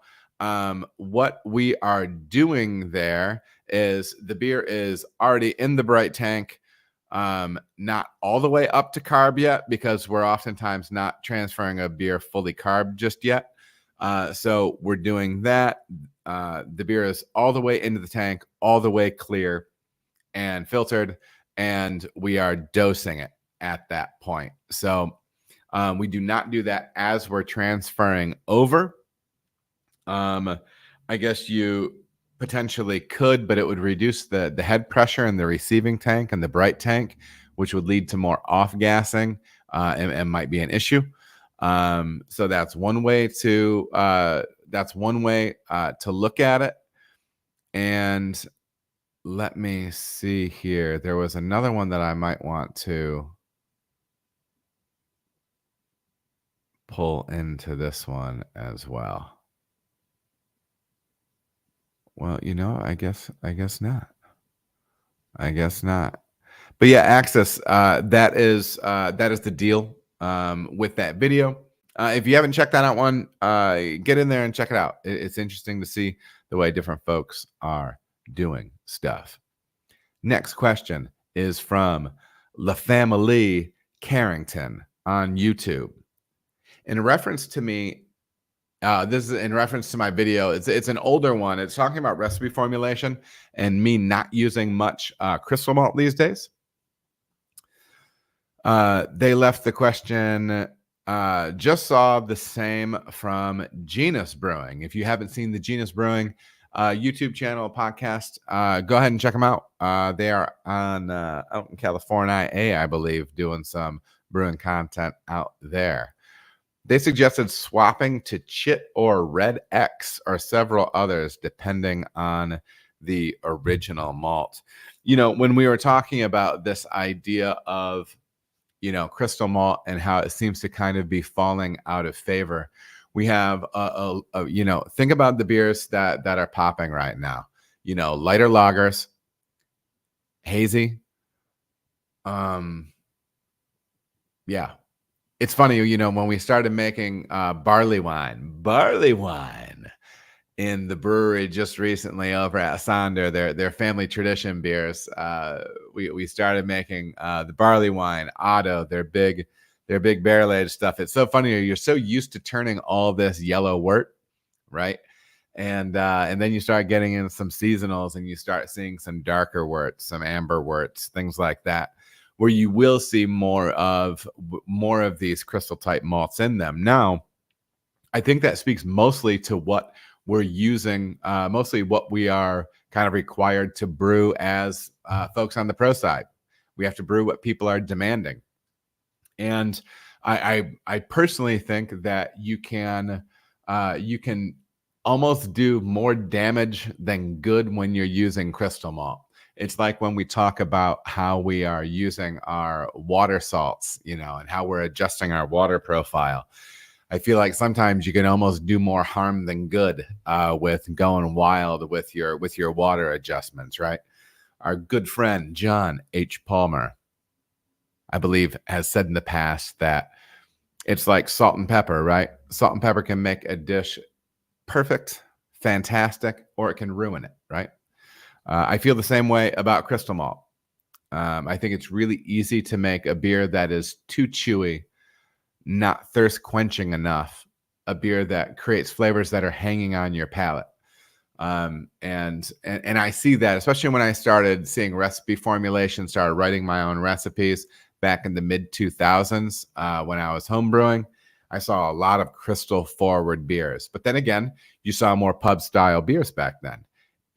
what we are doing there is the beer is already in the bright tank, not all the way up to carb yet, because we're oftentimes not transferring a beer fully carb just yet. So we're doing that. The beer is all the way into the tank, all the way clear and filtered, and we are dosing it at that point. So we do not do that as we're transferring over. I guess you potentially could, but it would reduce the head pressure in the receiving tank and the bright tank, which would lead to more off-gassing and might be an issue. So that's one way to look at it. And let me see here. There was another one that I might want to pull into this one as well. Well, I guess not. I guess not. But yeah, Access, that is the deal with that video. If you haven't checked that out one, get in there and check it out. It's interesting to see the way different folks are doing stuff. Next question is from La Family Carrington on YouTube. In reference to me, this is in reference to my video. It's an older one. It's talking about recipe formulation and me not using much crystal malt these days. They left the question, just saw the same from Genus Brewing. If you haven't seen the Genus Brewing YouTube channel, podcast, go ahead and check them out. They are on out in California, I believe, doing some brewing content out there. They suggested swapping to Chit or Red X or several others, depending on the original malt. When we were talking about this idea of, crystal malt and how it seems to kind of be falling out of favor, we have, think about the beers that are popping right now. Lighter lagers, hazy. Yeah. It's funny, when we started making barley wine in the brewery just recently over at Sonder, their family tradition beers. We started making the barley wine, Otto, their big barrel aged stuff. It's so funny. You're so used to turning all this yellow wort, right? And then you start getting in some seasonals, and you start seeing some darker worts, some amber worts, things like that, where you will see more of these crystal type malts in them. Now, I think that speaks mostly to what we're using, mostly what we are kind of required to brew as folks on the pro side. We have to brew what people are demanding. And I personally think that you can almost do more damage than good when you're using crystal malt. It's like when we talk about how we are using our water salts, and how we're adjusting our water profile. I feel like sometimes you can almost do more harm than good with going wild with your water adjustments, right? Our good friend, John H. Palmer, I believe, has said in the past that it's like salt and pepper, right? Salt and pepper can make a dish perfect, fantastic, or it can ruin it, right? I feel the same way about crystal malt. I think it's really easy to make a beer that is too chewy, not thirst quenching enough, a beer that creates flavors that are hanging on your palate. And I see that, especially when I started seeing recipe formulation, started writing my own recipes back in the mid 2000s when I was home brewing. I saw a lot of crystal forward beers, but then again, you saw more pub style beers back then.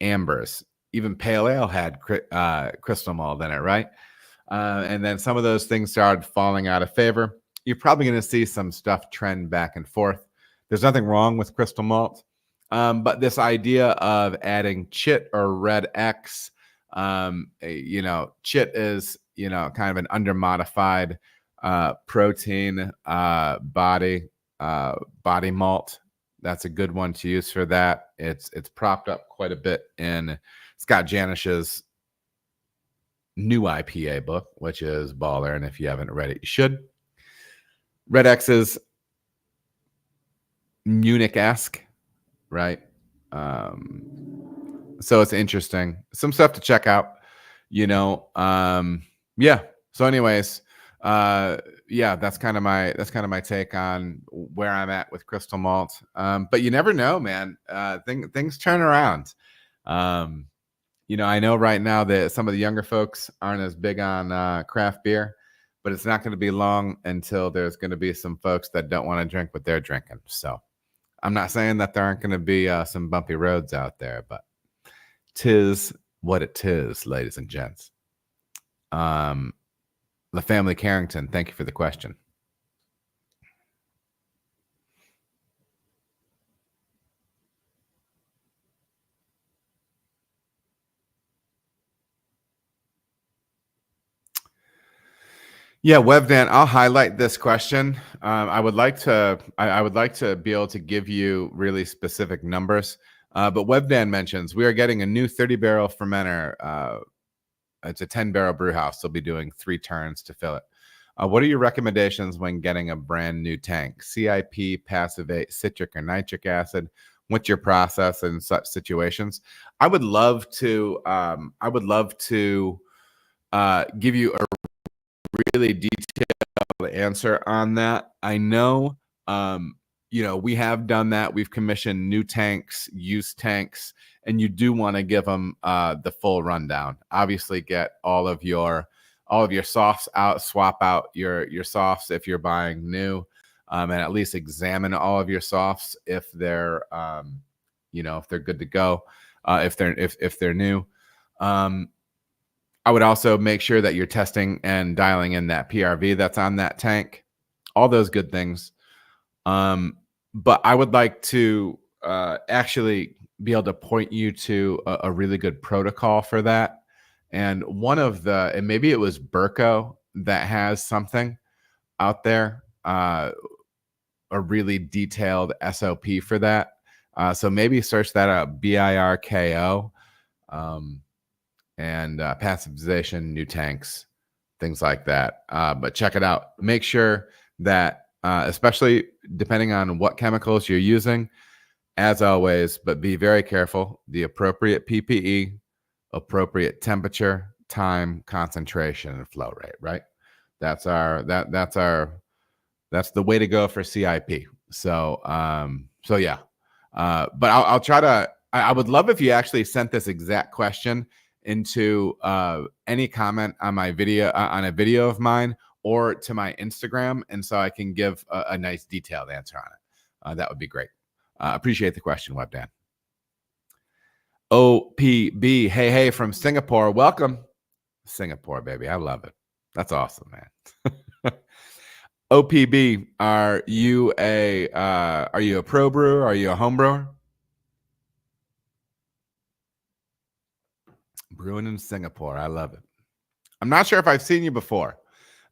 Ambers, even pale ale had crystal malt in it, right? And then some of those things started falling out of favor. You're probably going to see some stuff trend back and forth. There's nothing wrong with crystal malt, but this idea of adding Chit or Red X, Chit is kind of an undermodified protein body malt. That's a good one to use for that. It's propped up quite a bit in Scott Janish's new IPA book, which is baller. And if you haven't read it, you should. Red X's Munich-esque, right? So it's interesting. Some stuff to check out, you know. Yeah. So anyways, yeah, that's kind of my take on where I'm at with crystal malt. But you never know, man. Things turn around. You know, I know right now that some of the younger folks aren't as big on craft beer, but it's not going to be long until there's going to be some folks that don't want to drink what they're drinking. So I'm not saying that there aren't going to be some bumpy roads out there, but tis what it is, ladies and gents. The Family Carrington, thank you for the question. Yeah, Webdan, I'll highlight this question. I would like to be able to give you really specific numbers. But Webdan mentions we are getting a new 30-barrel fermenter. It's a 10-barrel brew house. They'll be doing 3 turns to fill it. What are your recommendations when getting a brand new tank? CIP, passivate, citric or nitric acid? What's your process in such situations? I would love to give you a really detailed answer on that. I know, you know, we have done that. We've commissioned new tanks, used tanks, and you do want to give them the full rundown. Obviously, get all of your softs out, swap out your softs if you're buying new, and at least examine all of your softs if they're you know, if they're good to go, if they're new. I would also make sure that you're testing and dialing in that PRV that's on that tank, all those good things. But I would like to actually be able to point you to a really good protocol for that. And and maybe it was Burco that has something out there, a really detailed SOP for that. So maybe search that out, BIRKO. And passivization, new tanks, things like that. But check it out. Make sure that, especially depending on what chemicals you're using, as always, but be very careful, the appropriate PPE, appropriate temperature, time, concentration, and flow rate, right? That's the way to go for CIP. So, yeah. But I'll try to, I would love if you actually sent this exact question into any comment on my video, on a video of mine, or to my Instagram, and so I can give a nice detailed answer on it. That would be great. Appreciate the question, Webdan. OPB, hey from Singapore, welcome. Singapore, baby, I love it. That's awesome, man. OPB, are you a pro brewer? Are you a home brewer? Brewing in Singapore, I love it. I'm not sure if I've seen you before,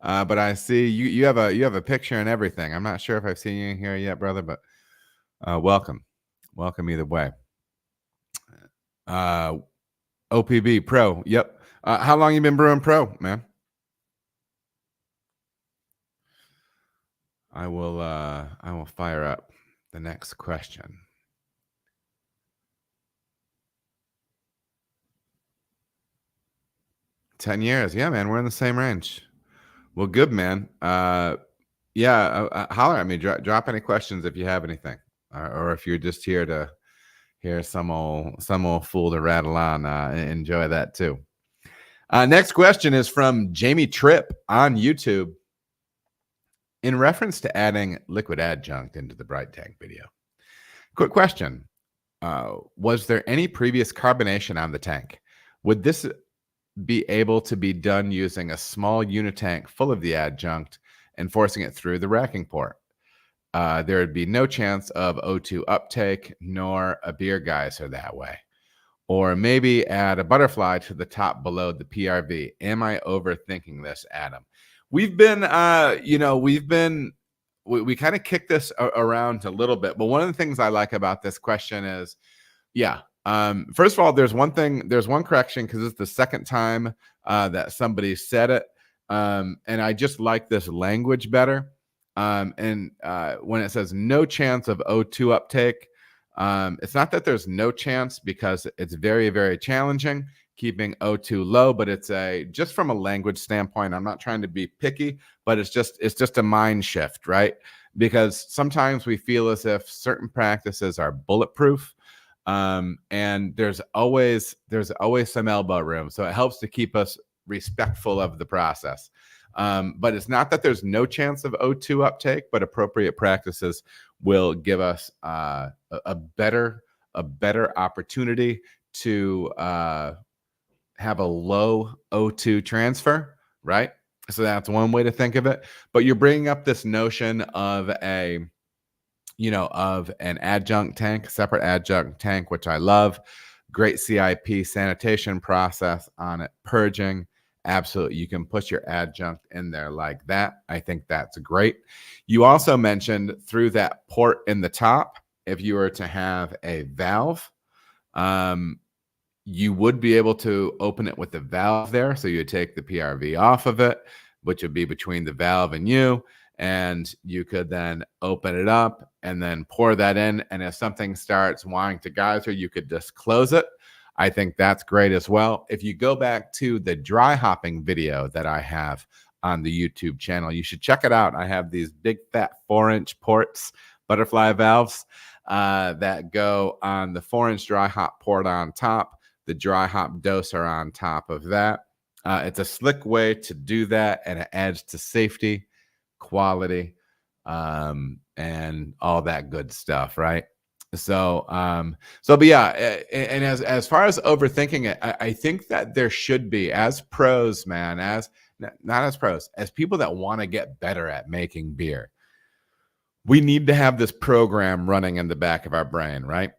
but I see you have a picture and everything. I'm not sure if I've seen you in here yet, brother, but welcome either way. OPB pro, yep. How long you been brewing pro, man? I will fire up the next question. $10 years. Yeah, man, we're in the same range. Well, good, man. Yeah, holler at me. Drop any questions if you have anything, or if you're just here to hear some old fool to rattle on. Enjoy that too. Next question is from Jamie Tripp on YouTube. In reference to adding liquid adjunct into the Bright Tank video, quick question: was there any previous carbonation on the tank? Would this be able to be done using a small unitank full of the adjunct and forcing it through the racking port? There would be no chance of O2 uptake, nor a beer geyser that way. Or maybe add a butterfly to the top below the PRV. Am I overthinking this, Adam? We've been we kind of kick this around a little bit, but one of the things I like about this question is, yeah. First of all, there's one correction, because it's the second time that somebody said it. And I just like this language better. And when it says no chance of O2 uptake, it's not that there's no chance, because it's very, very challenging keeping O2 low, but it's just from a language standpoint, I'm not trying to be picky, but it's just a mind shift, right? Because sometimes we feel as if certain practices are bulletproof. And there's always some elbow room. So it helps to keep us respectful of the process. But it's not that there's no chance of O2 uptake, but appropriate practices will give us a better opportunity to have a low O2 transfer, right? So that's one way to think of it. But you're bringing up this notion of an adjunct tank, separate adjunct tank, which I love. Great CIP sanitation process on it, purging. Absolutely. You can put your adjunct in there like that. I think that's great. You also mentioned through that port in the top, if you were to have a valve, you would be able to open it with the valve there. So you take the PRV off of it, which would be between the valve and you. And you could then open it up and then pour that in. And if something starts wanting to geyser, you could just close it. I think that's great as well. If you go back to the dry hopping video that I have on the YouTube channel, you should check it out. I have these big fat 4-inch ports, butterfly valves that go on the 4-inch dry hop port on top. The dry hop doser on top of that. It's a slick way to do that, and it adds to safety, quality, and all that good stuff, right? So, but yeah, and as far as overthinking it, I think that there should be, as pros, man, not as pros, as people that want to get better at making beer, we need to have this program running in the back of our brain, right?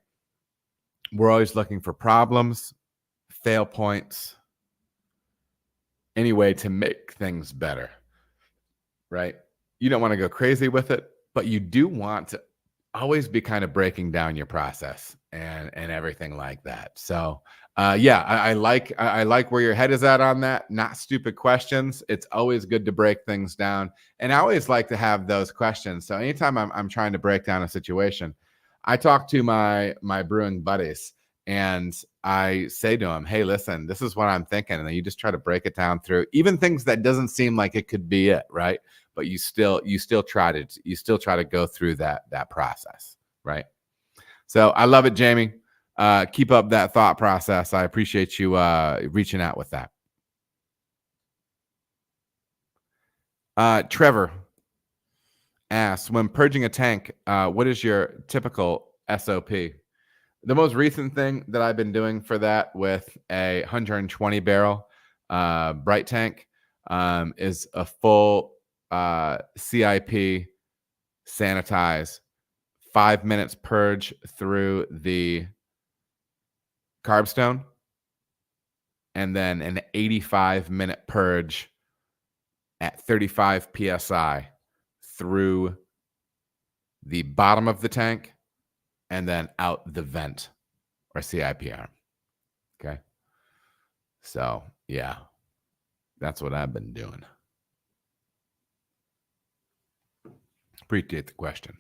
We're always looking for problems, fail points, any way to make things better, right? You don't want to go crazy with it, but you do want to always be kind of breaking down your process and everything like that. So yeah, I like where your head is at on that. Not stupid questions. It's always good to break things down, and I always like to have those questions. So anytime I'm trying to break down a situation, I talk to my brewing buddies, and I say to them, hey, listen, this is what I'm thinking. And then you just try to break it down through even things that doesn't seem like it could be it, right? But you still try to go through that process, right? So I love it, Jamie. Keep up that thought process. I appreciate you reaching out with that. Trevor asks, when purging a tank, what is your typical SOP? The most recent thing that I've been doing for that with a 120 barrel bright tank is a full CIP sanitize, 5 minutes purge through the carbstone, and then an 85-minute purge at 35 psi through the bottom of the tank and then out the vent or CIP arm. Okay. So yeah, that's what I've been doing. Appreciate the question.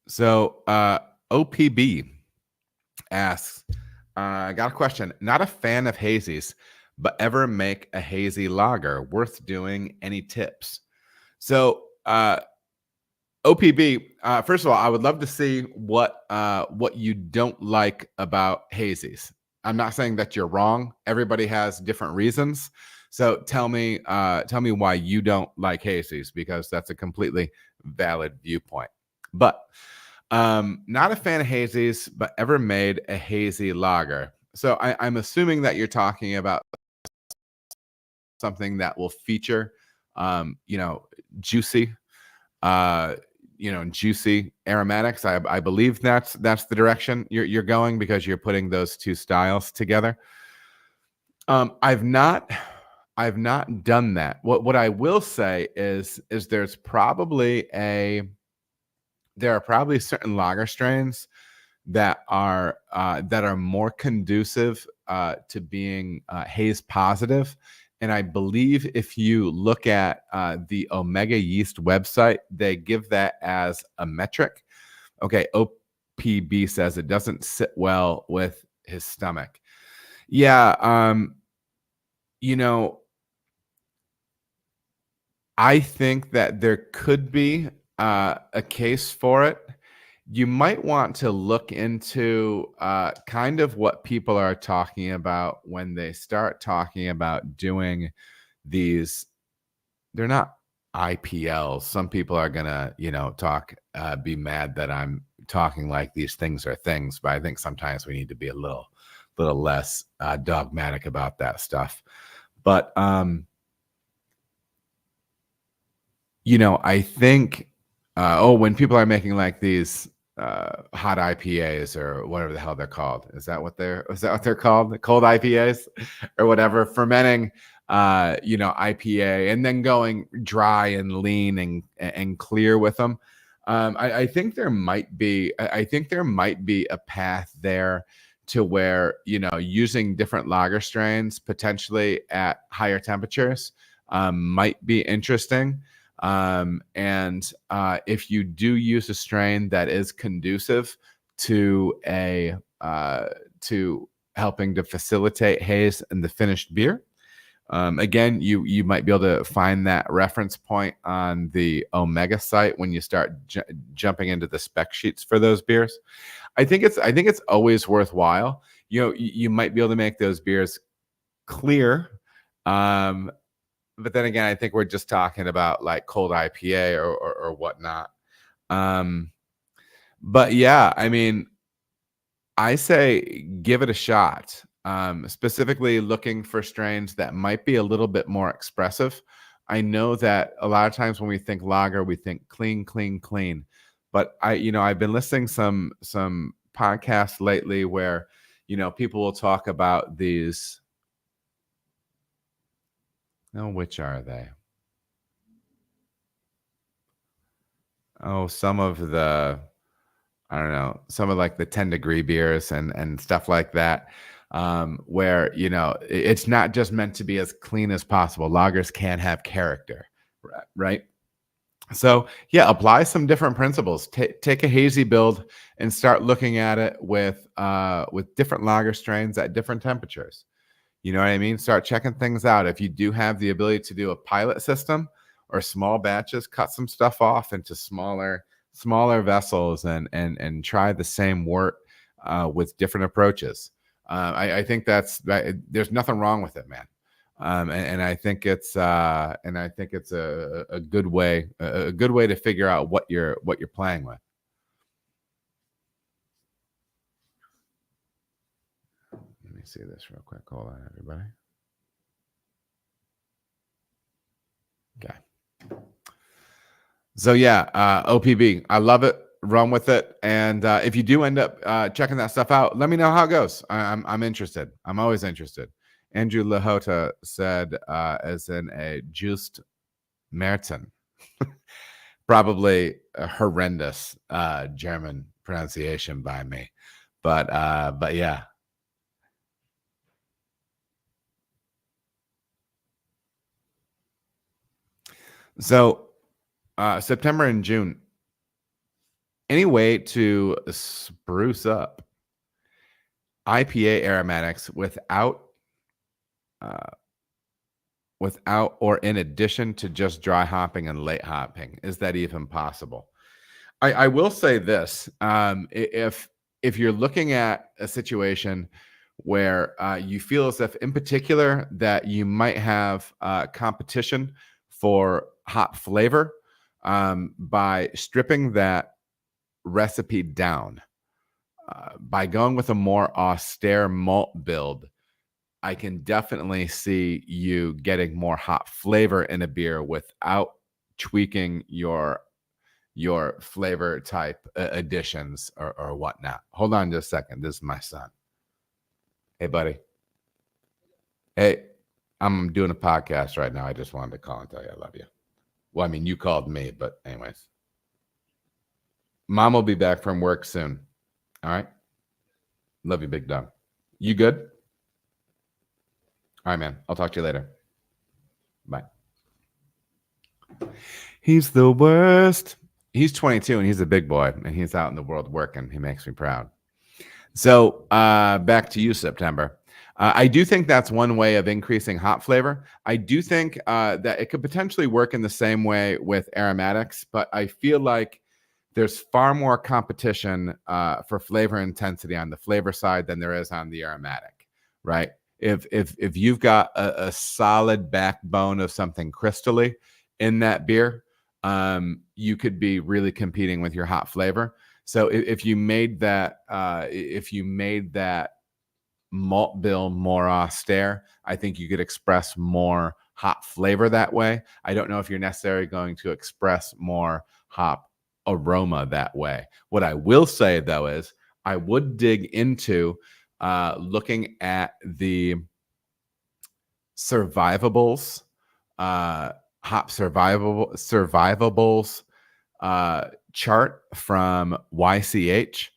So OPB asks, I got a question. Not a fan of hazies, but ever make a hazy lager worth doing? Any tips? So OPB, first of all, I would love to see what you don't like about hazies. I'm not saying that you're wrong. Everybody has different reasons. So tell me why you don't like hazies, because that's a completely valid viewpoint. But not a fan of hazies, but ever made a hazy lager. So I'm assuming that you're talking about something that will feature, juicy, juicy aromatics. I believe that's the direction you're going, because you're putting those two styles together. I've not I've not done that. What I will say is there are probably certain lager strains that are more conducive to being haze positive. And I believe if you look at the Omega Yeast website, they give that as a metric. Okay, OPB says it doesn't sit well with his stomach. Yeah, you know, I think that there could be a case for it. You might want to look into kind of what people are talking about when they start talking about doing these. They're not IPLs. Some people are gonna, be mad that I'm talking like these things are things, but I think sometimes we need to be a little less dogmatic about that stuff. But I think when people are making like these hot IPAs or whatever the hell they're called, is that what they're called? Cold IPAs or whatever, fermenting IPA and then going dry and lean and clear with them. I think there might be a path there to where using different lager strains potentially at higher temperatures might be interesting. And if you do use a strain that is conducive to to helping to facilitate haze in the finished beer, again, you might be able to find that reference point on the Omega site when you start jumping into the spec sheets for those beers. I think it's always worthwhile. You might be able to make those beers clear. But then again, I think we're just talking about like cold IPA or whatnot. But yeah, I mean, I say give it a shot. Specifically looking for strains that might be a little bit more expressive. I know that a lot of times when we think lager, we think clean, clean, clean. But I've been listening some podcasts lately where, people will talk about these. Oh, which are they? Oh, some of the, I don't know, some of like the 10-degree beers and stuff like that, where, it's not just meant to be as clean as possible. Lagers can have character, right? So yeah, apply some different principles. Take a hazy build and start looking at it with different lager strains at different temperatures. You know what I mean? Start checking things out. If you do have the ability to do a pilot system or small batches, cut some stuff off into smaller vessels and try the same wort with different approaches. I think there's nothing wrong with it, man. And I think it's a good way to figure out what you're playing with. Let me see this real quick. Hold on, everybody. Okay. So yeah, OPB, I love it. Run with it, and if you do end up checking that stuff out, let me know how it goes. I'm interested. I'm always interested. Andrew Lahota said, as in a juiced Merten, probably a horrendous German pronunciation by me, but yeah. So September and June, any way to spruce up IPA aromatics without or in addition to just dry hopping and late hopping? Is that even possible? I will say this: if you're looking at a situation where you feel as if, in particular, that you might have competition for hop flavor by stripping that recipe down, by going with a more austere malt build, I can definitely see you getting more hop flavor in a beer without tweaking your flavor type additions or whatnot. Hold on just a second. This is my son. Hey, buddy. Hey. I'm doing a podcast right now. I just wanted to call and tell you I love you. Well, I mean, you called me, but anyways. Mom will be back from work soon. All right. Love you, big dog. You good? All right, man. I'll talk to you later. Bye. He's the worst. He's 22 and he's a big boy and he's out in the world working. He makes me proud. So back to you, September. I do think that's one way of increasing hop flavor. I do think that it could potentially work in the same way with aromatics, but I feel like there's far more competition for flavor intensity on the flavor side than there is on the aromatic, right? If you've got a solid backbone of something crystally in that beer, you could be really competing with your hop flavor. So if you made that malt bill more austere, I think you could express more hop flavor that way. I don't know if you're necessarily going to express more hop aroma that way. What I will say though is I would dig into looking at the survivables, hop survivables chart from YCH,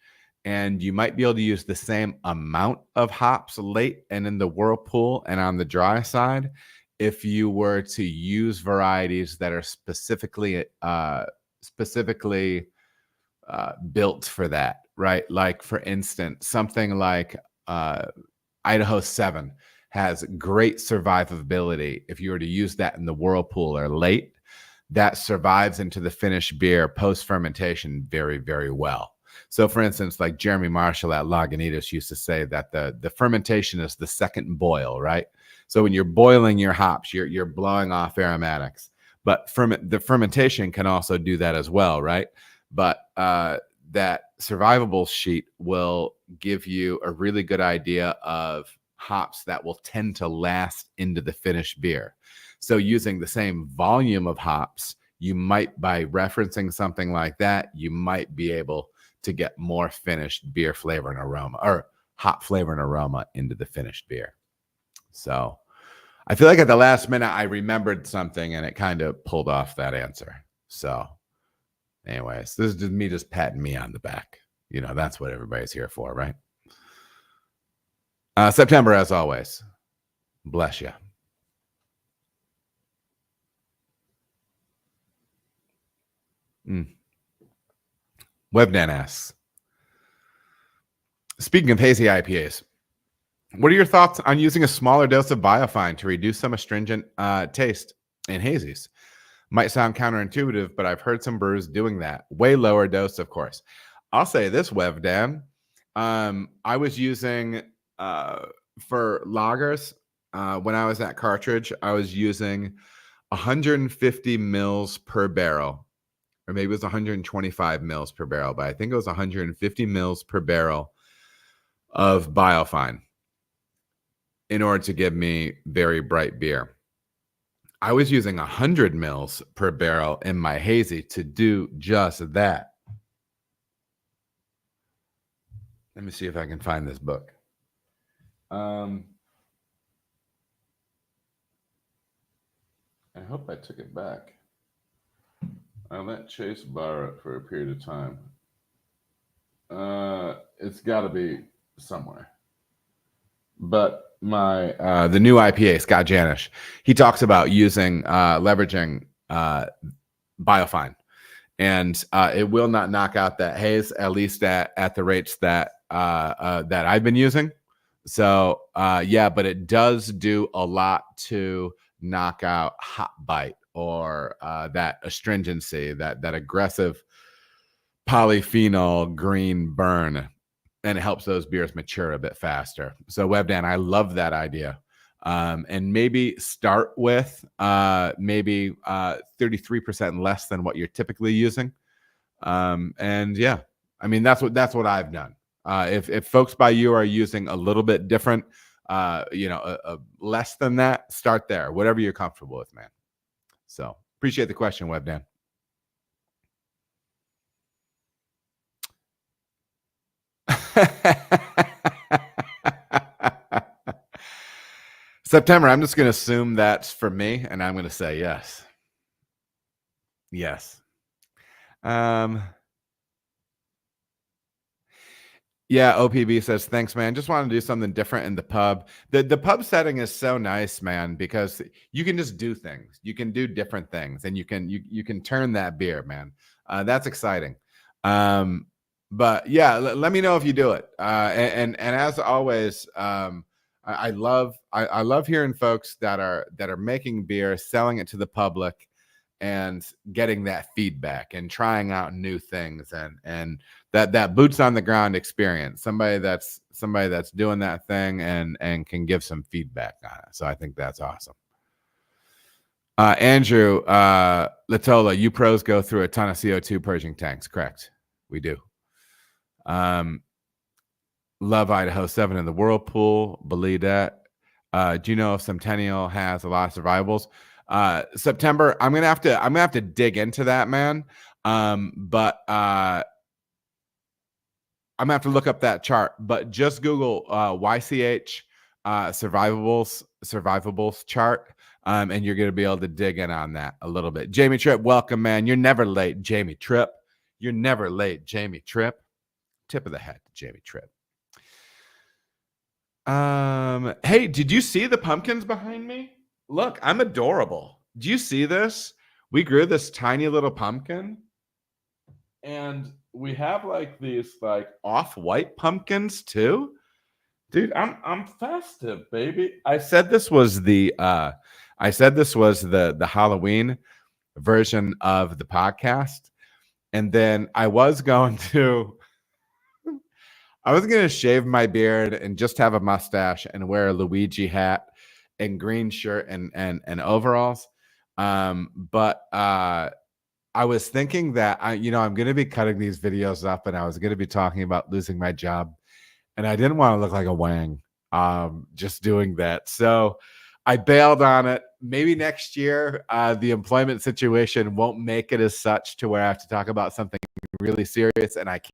and you might be able to use the same amount of hops late and in the whirlpool and on the dry side if you were to use varieties that are specifically built for that, right? Like for instance, something like Idaho 7 has great survivability. If you were to use that in the whirlpool or late, that survives into the finished beer post fermentation very, very well. So, for instance, like Jeremy Marshall at Lagunitas used to say that the fermentation is the second boil, right? So when you're boiling your hops, you're blowing off aromatics, but the fermentation can also do that as well, right? But that survivable sheet will give you a really good idea of hops that will tend to last into the finished beer. So using the same volume of hops, you might, by referencing something like that, you might be able to get more finished beer flavor and aroma, or hop flavor and aroma into the finished beer. So I feel like at the last minute, I remembered something and it kind of pulled off that answer. So anyways, this is just me just patting me on the back. You know, that's what everybody's here for, right? September, as always. Bless you. Webdan asks, speaking of hazy IPAs, what are your thoughts on using a smaller dose of biofine to reduce some astringent taste in hazies? Might sound counterintuitive, but I've heard some brewers doing that. Way lower dose, of course. I'll say this, Webdan. I was using for lagers when I was at Cartridge, I was using 150 mils per barrel, or maybe it was 125 mils per barrel, but I think it was 150 mils per barrel of biofine in order to give me very bright beer. I was using 100 mils per barrel in my hazy to do just that. Let me see if I can find this book. I hope I took it back. I let Chase borrow it for a period of time. It's got to be somewhere. But my the new IPA, Scott Janish, he talks about using leveraging biofine, and it will not knock out that haze, at least at the rates that that I've been using. So yeah, but it does do a lot to knock out hot bite or that astringency, that aggressive polyphenol green burn, and it helps those beers mature a bit faster. So Webdan, I love that idea. And maybe start with maybe 33% less than what you're typically using. And yeah, I mean, that's what I've done. If folks by you are using a little bit different, less than that, start there, whatever you're comfortable with, man. So appreciate the question, Webdan. September, I'm just going to assume that's for me, and I'm going to say yes. Yes. Yeah, OPB says, thanks, man. Just want to do something different in the pub. The pub setting is so nice, man, because you can just do things. You can do different things, and you can turn that beer, man. That's exciting. But yeah, let me know if you do it. And as always, I love hearing folks that are making beer, selling it to the public, and getting that feedback and trying out new things and that boots on the ground experience. Somebody that's doing that thing and can give some feedback on it. So I think that's awesome. Andrew Latola, you pros go through a ton of CO2 purging tanks. Correct. We do. Love Idaho 7 in the Whirlpool. Believe that. Do you know if Centennial has a lot of survivables? September, I'm gonna have to dig into that, man. But I'm gonna have to look up that chart. But just Google YCH survivables chart, and you're gonna be able to dig in on that a little bit. Jamie Tripp, welcome, man. You're never late, Jamie Tripp. You're never late, Jamie Tripp. Tip of the hat to Jamie Tripp. Hey, did you see the pumpkins behind me? Look, I'm adorable. Do you see this? We grew this tiny little pumpkin, and we have like these like off-white pumpkins too. Dude, I'm festive, baby. I said this was the Halloween version of the podcast, and then I was going to shave my beard and just have a mustache and wear a Luigi hat and green shirt and overalls. But I was thinking that I'm going to be cutting these videos up, and I was going to be talking about losing my job, and I didn't want to look like a wang just doing that. So I bailed on it. Maybe next year, the employment situation won't make it as such to where I have to talk about something really serious and I can't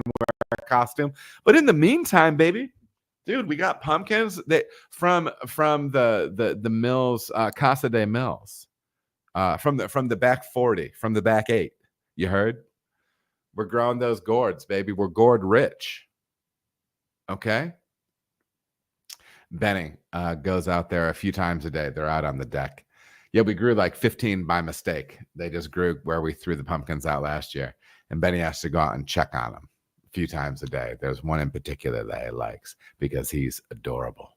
wear a costume. But in the meantime, baby, dude, we got pumpkins that from the mills, Casa de Mills, from the back 40, from the back 8. You heard? We're growing those gourds, baby. We're gourd rich. Okay. Benny goes out there a few times a day. They're out on the deck. Yeah, we grew like 15 by mistake. They just grew where we threw the pumpkins out last year. And Benny has to go out and check on them a few times a day. There's one in particular that he likes because he's adorable.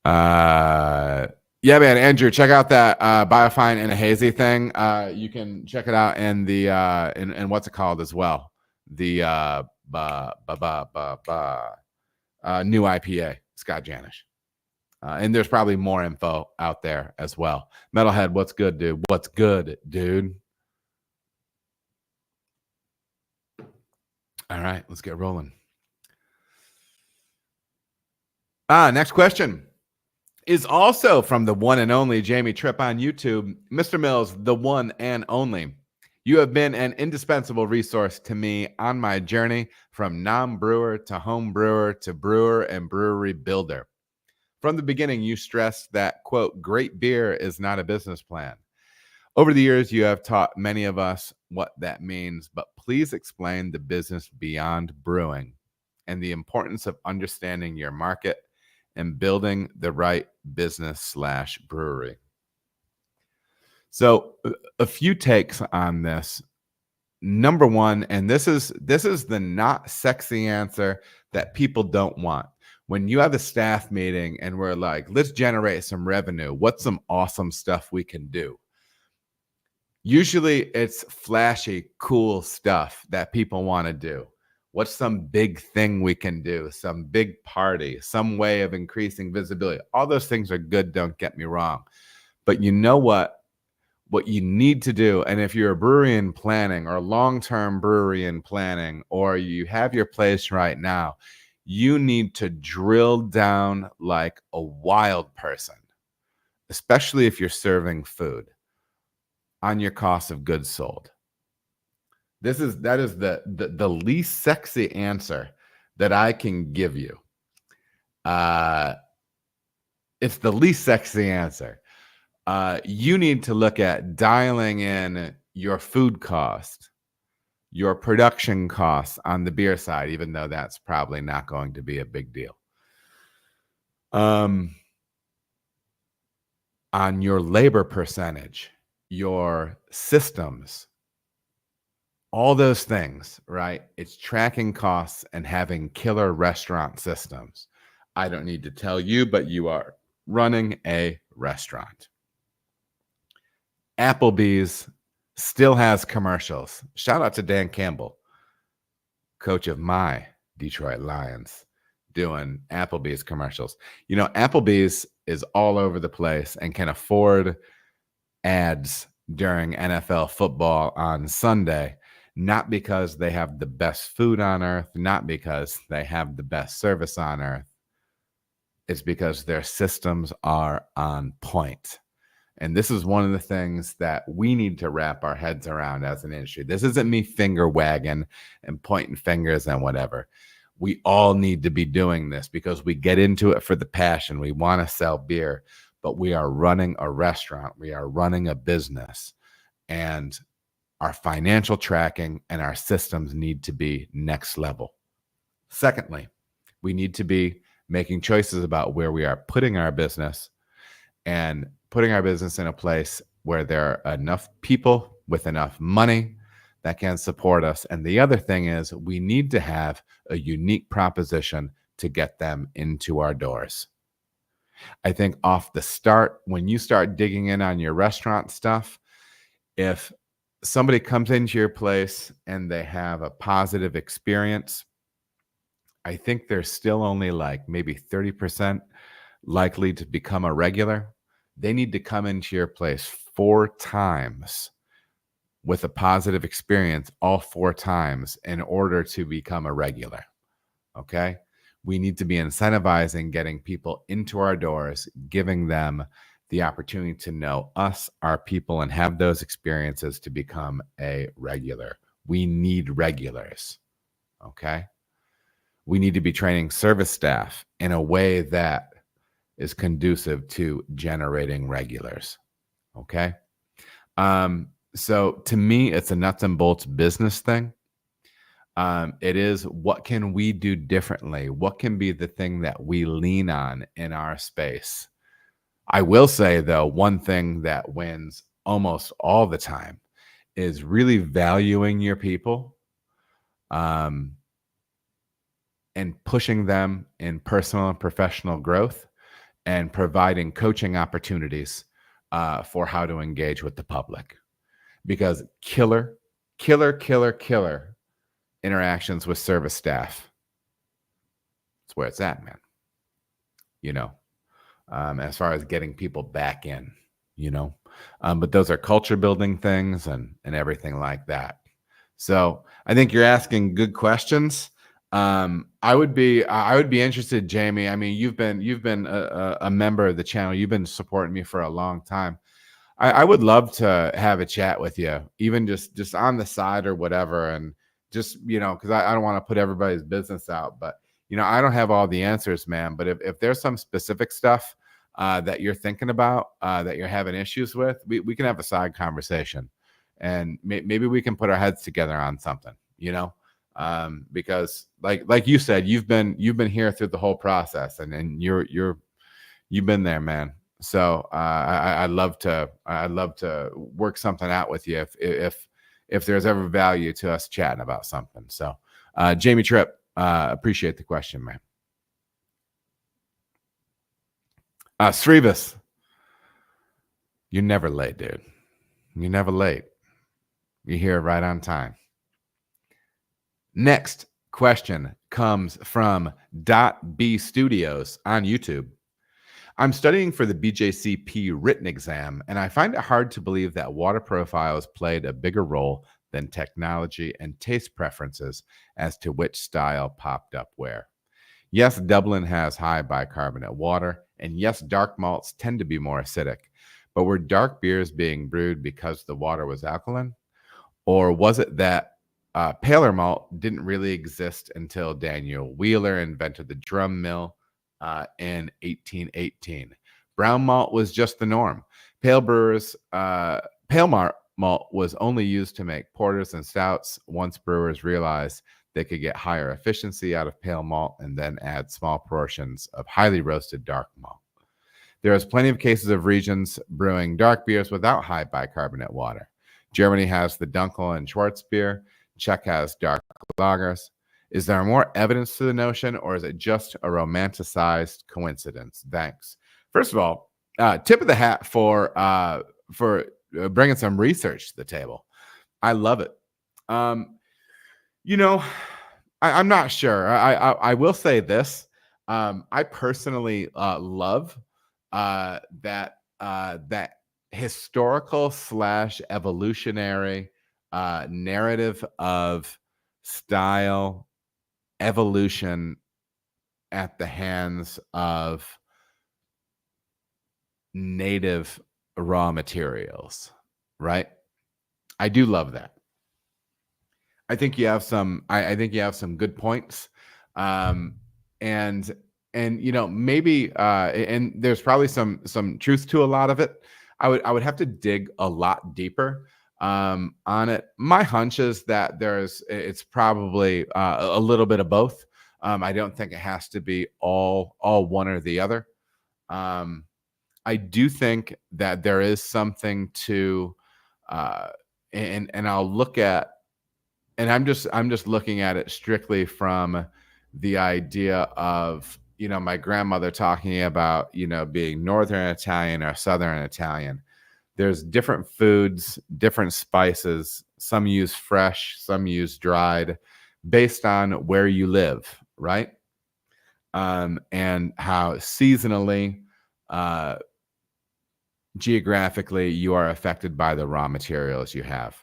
Yeah, man, Andrew, check out that Biofine and a Hazy thing. You can check it out in the in what's it called as well? The new IPA, Scott Janish. And there's probably more info out there as well. Metalhead, what's good, dude? What's good, dude? All right, let's get rolling. Next question is also from the one and only Jamie Tripp on YouTube. Mr. Mills, the one and only. You have been an indispensable resource to me on my journey from non-brewer to home brewer to brewer and brewery builder. From the beginning, you stressed that, quote, great beer is not a business plan. Over the years, you have taught many of us what that means, but please explain the business beyond brewing and the importance of understanding your market and building the right business/brewery. So a few takes on this. Number one, and this is the not sexy answer that people don't want. When you have a staff meeting and we're like, let's generate some revenue, what's some awesome stuff we can do? Usually it's flashy, cool stuff that people want to do. What's some big thing we can do? Some big party, some way of increasing visibility. All those things are good, don't get me wrong. But you know what you need to do, and if you're a brewery in planning or long-term brewery in planning, or you have your place right now, you need to drill down like a wild person, especially if you're serving food, on your cost of goods sold. That is the least sexy answer that I can give you. it's the least sexy answer. You need to look at dialing in your food cost, your production costs on the beer side, even though that's probably not going to be a big deal. On your labor percentage, your systems, all those things, right? It's tracking costs and having killer restaurant systems. I don't need to tell you, but you are running a restaurant. Applebee's still has commercials. Shout out to Dan Campbell, coach of my Detroit Lions, doing Applebee's commercials. You know, Applebee's is all over the place and can afford ads during NFL football on Sunday, not because they have the best food on earth, not because they have the best service on earth. It's because their systems are on point. And this is one of the things that we need to wrap our heads around as an industry. This isn't me finger wagging and pointing fingers and whatever. We all need to be doing this because we get into it for the passion. We want to sell beer, but we are running a restaurant. We are running a business, and our financial tracking and our systems need to be next level. Secondly, we need to be making choices about where we are putting our business and putting our business in a place where there are enough people with enough money that can support us. And the other thing is we need to have a unique proposition to get them into our doors. I think off the start, when you start digging in on your restaurant stuff, if somebody comes into your place and they have a positive experience, I think they're still only like maybe 30% likely to become a regular. They need to come into your place 4 times with a positive experience, all 4 times, in order to become a regular. Okay? We need to be incentivizing getting people into our doors, giving them the opportunity to know us, our people, and have those experiences to become a regular. We need regulars. Okay? We need to be training service staff in a way that is conducive to generating regulars. Okay. So to me, it's a nuts and bolts business thing. It is, what can we do differently? What can be the thing that we lean on in our space? I will say, though, one thing that wins almost all the time is really valuing your people, and pushing them in personal and professional growth, and providing coaching opportunities for how to engage with the public. Because killer interactions with service staff, that's where it's at, man. You know, as far as getting people back in, you know. But those are culture building things and everything like that. So I think you're asking good questions. I would be interested, Jamie. I mean, you've been a member of the channel. You've been supporting me for a long time. I would love to have a chat with you, even just on the side or whatever, and just, you know, because I don't want to put everybody's business out, but you know, I don't have all the answers, man. But if there's some specific stuff that you're thinking about, that you're having issues with, we can have a side conversation, and maybe we can put our heads together on something, you know. Because like you said, you've been here through the whole process, and you've been there, man. So I'd love to work something out with you if there's ever value to us chatting about something. So Jamie Tripp, appreciate the question, man. Srivas, you're never late, dude. You're never late. You're here right on time. Next question comes from .b Studios on YouTube. I'm studying for the BJCP written exam, and I find it hard to believe that water profiles played a bigger role than technology and taste preferences as to which style popped up where. Yes, Dublin has high bicarbonate water, and yes, dark malts tend to be more acidic, but were dark beers being brewed because the water was alkaline? Or was it that paler malt didn't really exist until Daniel Wheeler invented the drum mill in 1818? Brown malt was just the norm. Malt was only used to make porters and stouts once brewers realized they could get higher efficiency out of pale malt and then add small portions of highly roasted dark malt. There is plenty of cases of regions brewing dark beers without high bicarbonate water. Germany has the Dunkel and Schwarz beer. Czech has dark lagers. Is there more evidence to the notion, or is it just a romanticized coincidence? Thanks. First of all, tip of the hat for bringing some research to the table. I love it. You know, I'm not sure. I will say this. I personally love that historical / evolutionary narrative of style evolution at the hands of native raw materials, right? I do love that. I think you have some. I think you have some good points, and you know, maybe and there's probably some truth to a lot of it. I would have to dig a lot deeper on it. My hunch is that it's probably a little bit of both. I don't think it has to be all one or the other. I do think that there is something to, and I'll look at, and I'm just looking at it strictly from the idea of, you know, my grandmother talking about, you know, being Northern Italian or Southern Italian. There's different foods, different spices. Some use fresh, some use dried, based on where you live, right? And how seasonally, geographically, you are affected by the raw materials you have.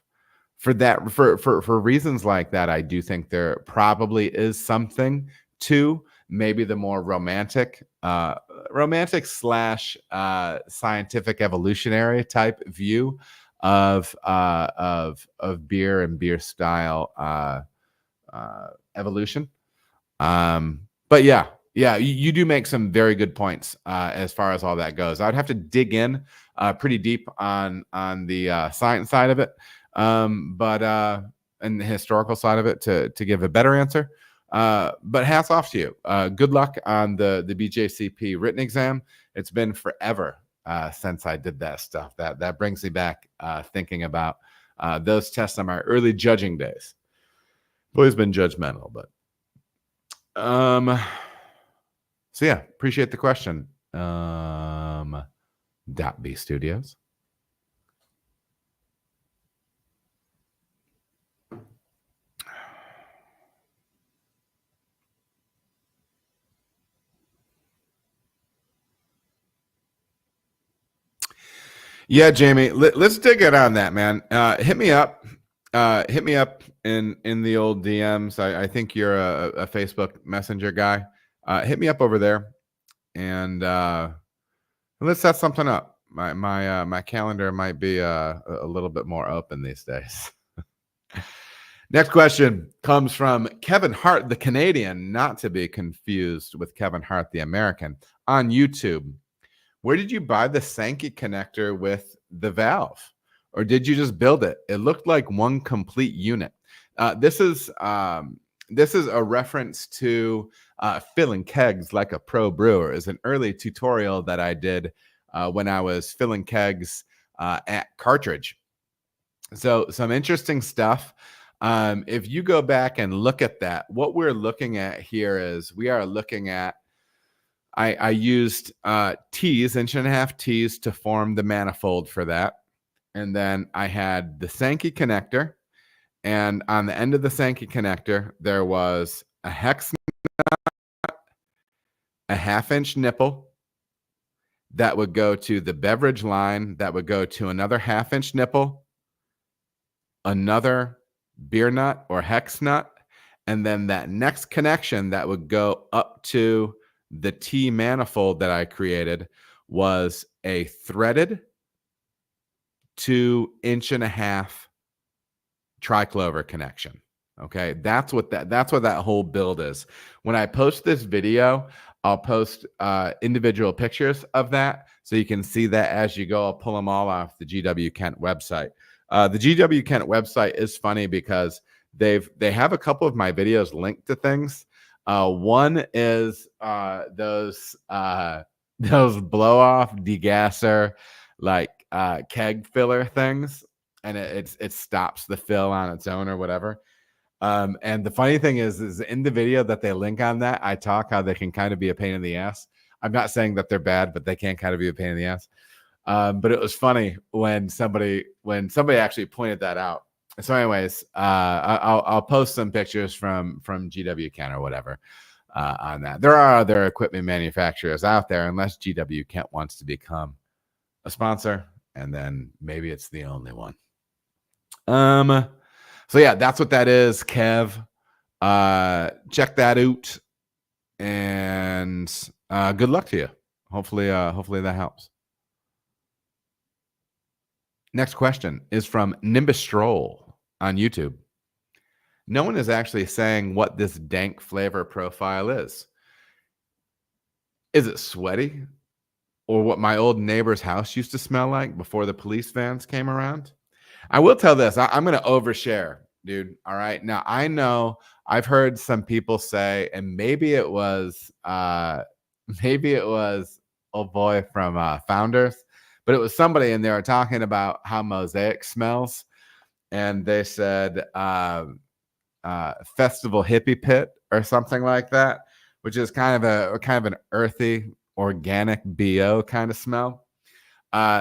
For that, for reasons like that, I do think there probably is something to maybe the more romantic / scientific evolutionary type view of beer and beer style evolution. But yeah, you do make some very good points as far as all that goes. I would have to dig in pretty deep on the science side of it, but and the historical side of it to give a better answer. But hats off to you. Good luck on the BJCP written exam. It's been forever since I did that stuff. That brings me back thinking about those tests on my early judging days. I've always been judgmental, but so yeah, appreciate the question. .B Studios. Yeah, Jamie, let's dig it on that, man. Hit me up. Hit me up in the old DMs. I think you're a Facebook Messenger guy. Hit me up over there, and let's set something up. My calendar might be a little bit more open these days. Next question comes from Kevin Hart, the Canadian, not to be confused with Kevin Hart, the American, on YouTube. Where did you buy the Sankey connector with the valve? Or did you just build it? It looked like one complete unit. This is a reference to filling kegs like a pro brewer. It's an early tutorial that I did when I was filling kegs at Cartridge. So some interesting stuff. If you go back and look at that, what we're looking at here is we are looking at, I used T's, 1.5 T's to form the manifold for that. And then I had the Sankey connector. And on the end of the Sankey connector, there was a hex nut, a 1/2-inch nipple that would go to the beverage line, that would go to another 1/2-inch nipple, another beer nut or hex nut, and then that next connection that would go up to the T manifold that I created was a threaded 2.5-inch triclover connection. Okay, that's what that whole build is. When I post this video, I'll post individual pictures of that so you can see that as you go. I'll pull them all off the GW Kent website. The GW Kent website is funny because they have a couple of my videos linked to things. One is those blow off degasser like keg filler things, and it stops the fill on its own or whatever. And the funny thing is in the video that they link on that, I talk how they can kind of be a pain in the ass. I'm not saying that they're bad, but they can kind of be a pain in the ass. But it was funny when somebody actually pointed that out. So, anyways, I'll post some pictures from GW Kent or whatever on that. There are other equipment manufacturers out there, unless GW Kent wants to become a sponsor, and then maybe it's the only one. So yeah, that's what that is, Kev. Check that out, and good luck to you. Hopefully that helps. Next question is from Nimbus Stroll on YouTube. No one is actually saying what this dank flavor profile is. Is it sweaty, or what my old neighbor's house used to smell like before the police vans came around? I will tell this. I'm going to overshare, dude. All right. Now, I know I've heard some people say, and maybe it was old boy from Founders, but it was somebody, and they were talking about how Mosaic smells, and they said Festival Hippie Pit or something like that, which is kind of an earthy, organic BO kind of smell.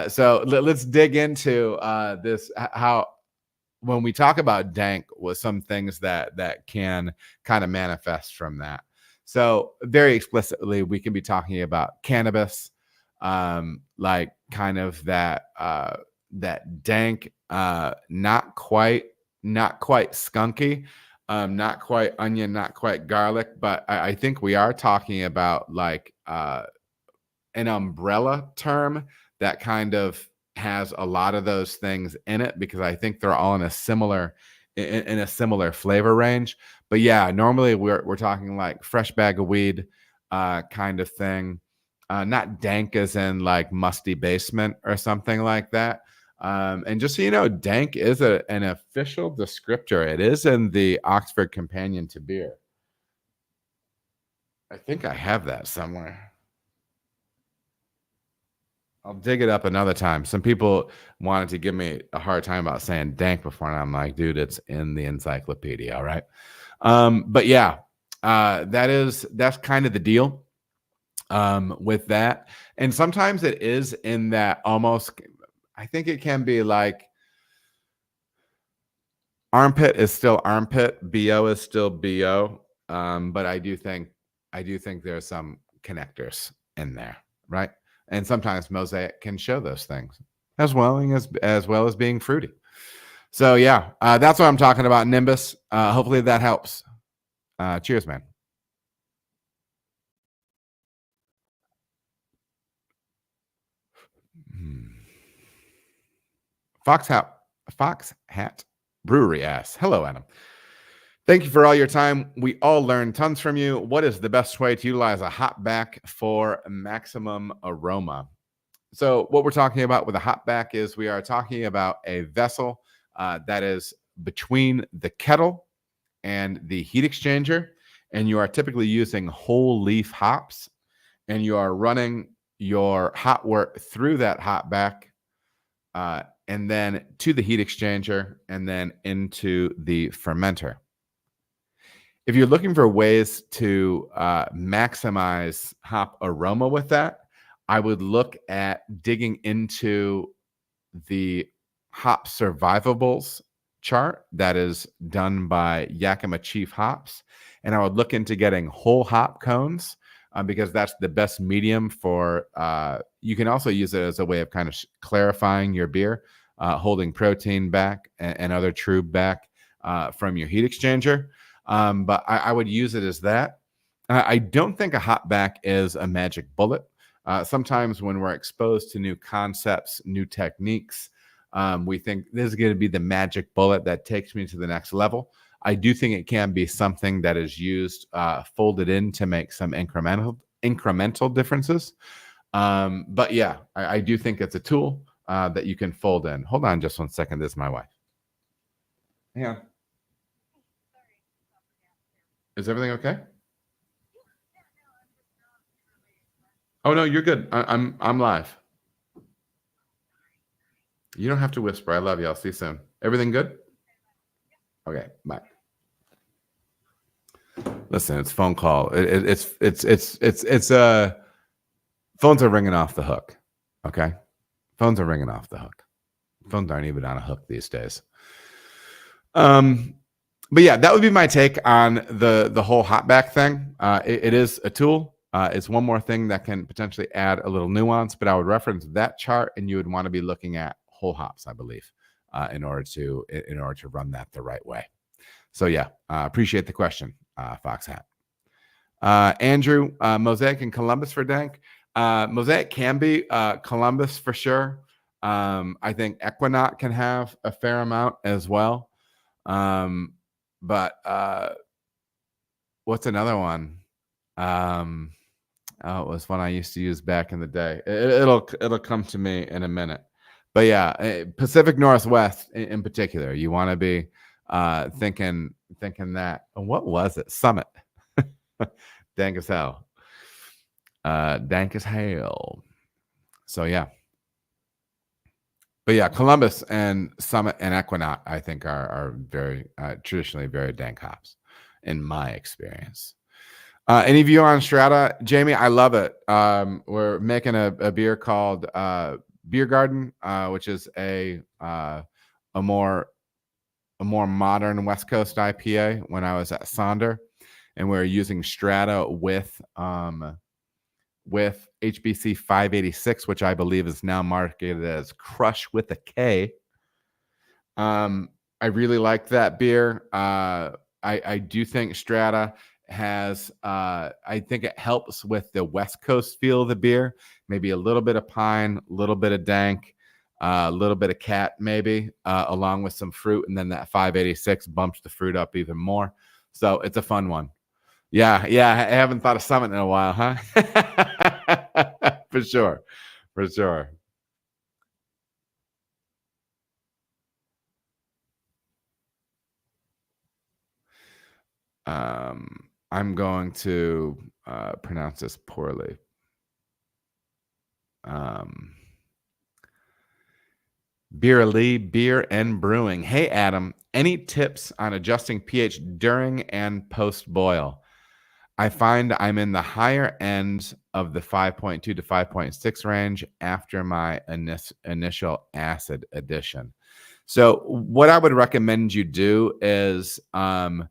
So let's dig into this, how when we talk about dank, with some things that can kind of manifest from that. So very explicitly, we can be talking about cannabis, like kind of that dank, not quite skunky, not quite onion, not quite garlic, but I think we are talking about like an umbrella term that kind of has a lot of those things in it, because I think they're all in a similar flavor range. But yeah, normally we're talking like fresh bag of weed kind of thing, not dank as in like musty basement or something like that. And just so you know, dank is an official descriptor. It is in the Oxford Companion to Beer. I think I have that somewhere. I'll dig it up another time. Some people wanted to give me a hard time about saying dank before, and I'm like, dude, it's in the encyclopedia, all right? But yeah, that's kind of the deal with that. And sometimes it is in that almost, I think it can be like armpit is still armpit, BO is still BO. But I do think there's some connectors in there, right? And sometimes Mosaic can show those things as well as being fruity. So yeah, that's what I'm talking about, Nimbus. Hopefully that helps. Cheers, man. Fox Hat Brewery asks, hello, Adam. Thank you for all your time. We all learn tons from you. What is the best way to utilize a hop back for maximum aroma? So what we're talking about with a hop back is we are talking about a vessel that is between the kettle and the heat exchanger, and you are typically using whole leaf hops, and you are running your hop work through that hop back and then to the heat exchanger and then into the fermenter. If you're looking for ways to maximize hop aroma with that, I would look at digging into the hop survivables chart that is done by Yakima Chief Hops. And I would look into getting whole hop cones because that's the best medium for, you can also use it as a way of kind of clarifying your beer, holding protein back and other trube back from your heat exchanger. But I would use it as that. I don't think a hop back is a magic bullet. Sometimes when we're exposed to new concepts, new techniques, we think this is going to be the magic bullet that takes me to the next level. I do think it can be something that is used, folded in to make some incremental incremental differences. But yeah, I do think it's a tool that you can fold in. Hold on just one second. This is my wife. Yeah. Is everything okay? Oh no, you're good. I'm live. You don't have to whisper. I love you. I'll see you soon. Everything good? Okay, bye. Listen, it's phone call. It's phones are ringing off the hook. Okay, phones are ringing off the hook. Phones aren't even on a hook these days. But yeah, that would be my take on the whole hopback thing. It is a tool. It's one more thing that can potentially add a little nuance, but I would reference that chart, and you would want to be looking at whole hops, I believe, in order to run that the right way. So yeah, appreciate the question, Fox Hat. Andrew, Mosaic and Columbus for dank. Mosaic can be Columbus for sure. I think Equinaut can have a fair amount as well. But what's another one? Oh, it was one I used to use back in the day. It'll come to me in a minute. But yeah, Pacific Northwest in particular, you want to be thinking that. What was it? Summit. Dank as hell. Dank as hell. So yeah. But yeah, Columbus and Summit and Equinaut, I think, are very traditionally very dank hops, in my experience. Any view on Strata, Jamie? I love it. We're making a beer called Beer Garden, which is a more modern West Coast IPA. When I was at Sonder, and we're using Strata with HBC 586, which I believe is now marketed as Crush with a K. I really like that beer. I do think Strata has, I think it helps with the West Coast feel of the beer. Maybe a little bit of pine, a little bit of dank, a little bit of cat, maybe, along with some fruit. And then that 586 bumps the fruit up even more. So it's a fun one. Yeah, I haven't thought of Summit in a while, huh? For sure. I'm going to pronounce this poorly. Beer and Brewing. Hey, Adam, any tips on adjusting pH during and post boil? I find I'm in the higher end of the 5.2 to 5.6 range after my initial acid addition. So what I would recommend you do is I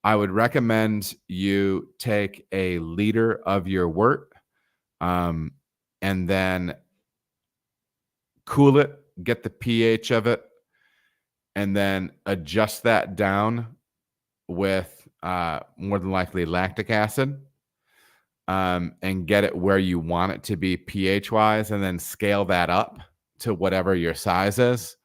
would recommend you take a liter of your wort and then cool it, get the pH of it, and then adjust that down with more than likely lactic acid, and get it where you want it to be pH wise, and then scale that up to whatever your size is.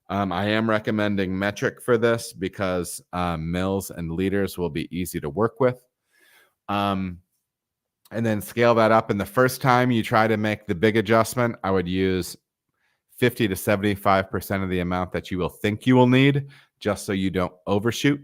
I am recommending metric for this because mils and liters will be easy to work with. And then scale that up. And the first time you try to make the big adjustment, I would use 50 to 75% of the amount that you will think you will need, just so you don't overshoot.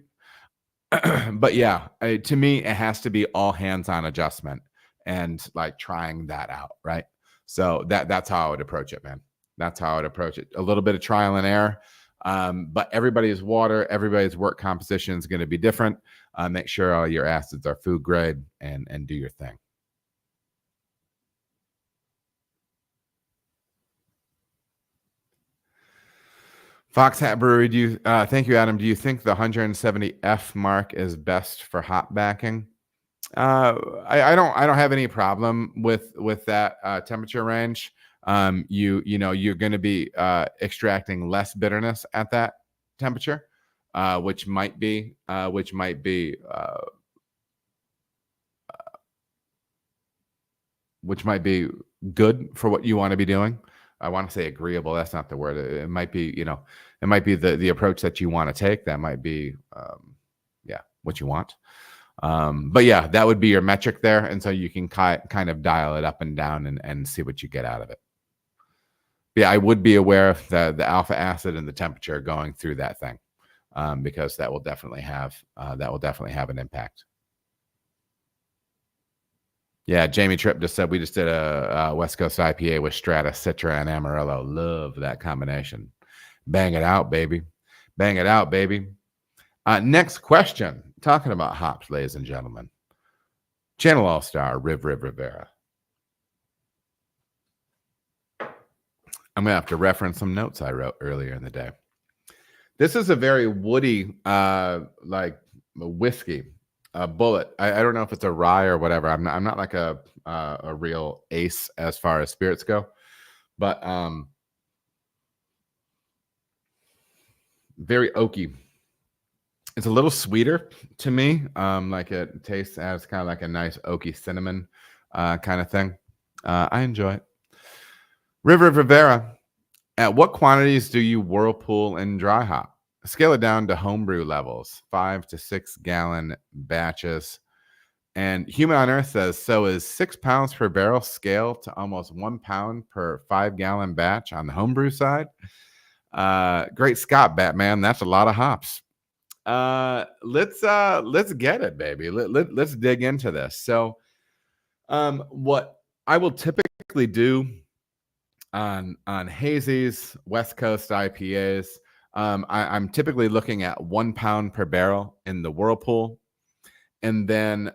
But yeah, to me, it has to be all hands on adjustment and like trying that out, right? So that's how I would approach it, man. That's how I would approach it. A little bit of trial and error, but everybody's water, everybody's wort composition is going to be different. Make sure all your acids are food grade and do your thing. Fox Hat Brewery, thank you, Adam. Do you think the 170 F mark is best for hop backing? I don't have any problem with that temperature range. You're going to be extracting less bitterness at that temperature, which might be good for what you want to be doing. I want to say agreeable. That's not the word. It might be, the approach that you want to take. That might be, what you want. But yeah, that would be your metric there. And so you can kind of dial it up and down and see what you get out of it. But yeah, I would be aware of the alpha acid and the temperature going through that thing, because that will definitely have an impact. Yeah, Jamie Tripp just said we just did a West Coast IPA with Strata, Citra, and Amarillo. Love that combination. Bang it out, baby. Bang it out, baby. Next question. Talking about hops, ladies and gentlemen. Channel All-Star, Riv Rivera. I'm going to have to reference some notes I wrote earlier in the day. This is a very woody, like whiskey. Bullet. I don't know if it's a rye or whatever. I'm not like a real ace as far as spirits go, but very oaky. It's a little sweeter to me. Like it tastes as kind of like a nice oaky cinnamon kind of thing. I enjoy it. River Rivera. At what quantities do you whirlpool and dry hop? Scale it down to homebrew levels, 5 to 6 gallon batches. And Human on Earth says, so is 6 pounds per barrel scale to almost 1 pound per 5 gallon batch on the homebrew side? Great Scott, Batman. That's a lot of hops. Let's get it, baby. Let's dig into this. So, what I will typically do on hazies, West Coast IPAs, I'm typically looking at 1 pound per barrel in the whirlpool. And then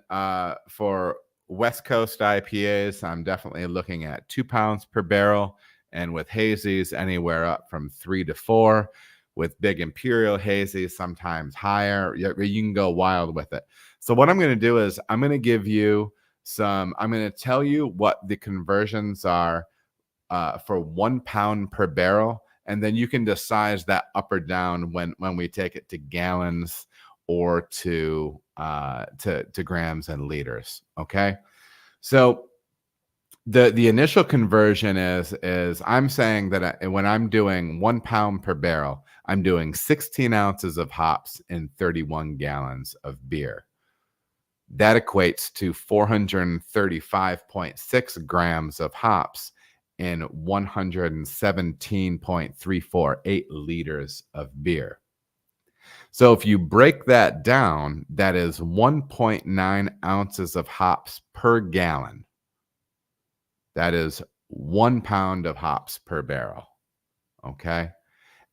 for West Coast IPAs, I'm definitely looking at 2 pounds per barrel. And with hazies, anywhere up from 3 to 4. With big Imperial hazies, sometimes higher. You can go wild with it. So what I'm going to do is I'm going to give you I'm going to tell you what the conversions are for 1 pound per barrel. And then you can decide that up or down when we take it to gallons or to grams and liters. Okay. So the initial conversion is I'm saying that when I'm doing 1 pound per barrel, I'm doing 16 ounces of hops in 31 gallons of beer. That equates to 435.6 grams of hops in 117.348 liters of beer. So if you break that down, that is 1.9 ounces of hops per gallon. That is 1 pound of hops per barrel. Okay.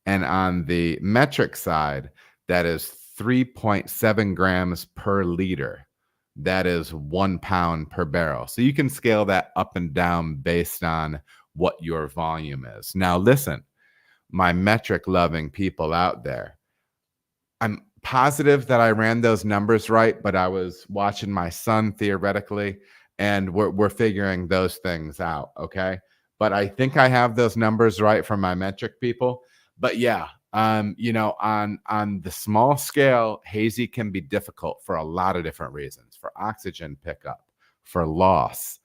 And on the metric side, that is 3.7 grams per liter. That is 1 pound per barrel. So you can scale that up and down based on what your volume is. Now, listen, my metric loving people out there, I'm positive that I ran those numbers right, but I was watching my son theoretically, and we're figuring those things out. Okay. But I think I have those numbers right from my metric people. But yeah, on the small scale, hazy can be difficult for a lot of different reasons, for oxygen pickup, for loss.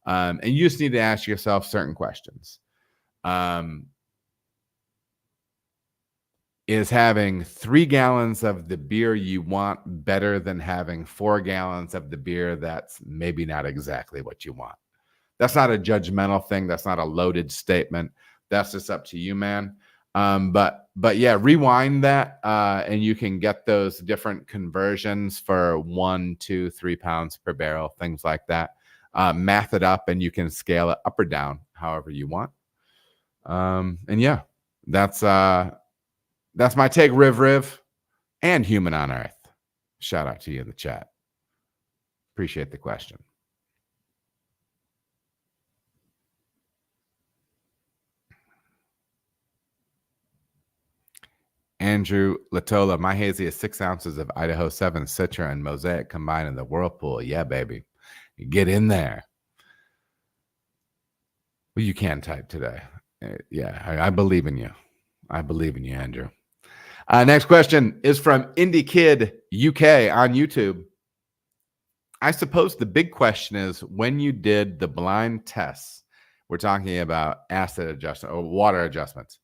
And you just need to ask yourself certain questions. Is having 3 gallons of the beer you want better than having 4 gallons of the beer that's maybe not exactly what you want? That's not a judgmental thing. That's not a loaded statement. That's just up to you, man. But yeah, rewind that, and you can get those different conversions for 1, 2, 3 pounds per barrel, things like that. Math it up, and you can scale it up or down however you want. And yeah, that's my take, Riv, and Human on Earth. Shout out to you in the chat. Appreciate the question. Andrew Latola, my hazy is 6 ounces of Idaho 7 Citra and Mosaic combined in the whirlpool. Yeah, baby. Get in there. Well, you can type today. Yeah, I believe in you. I believe in you, Andrew. Next question is from Indie Kid UK on YouTube. I suppose the big question is, when you did the blind tests, we're talking about acid adjustment or water adjustments.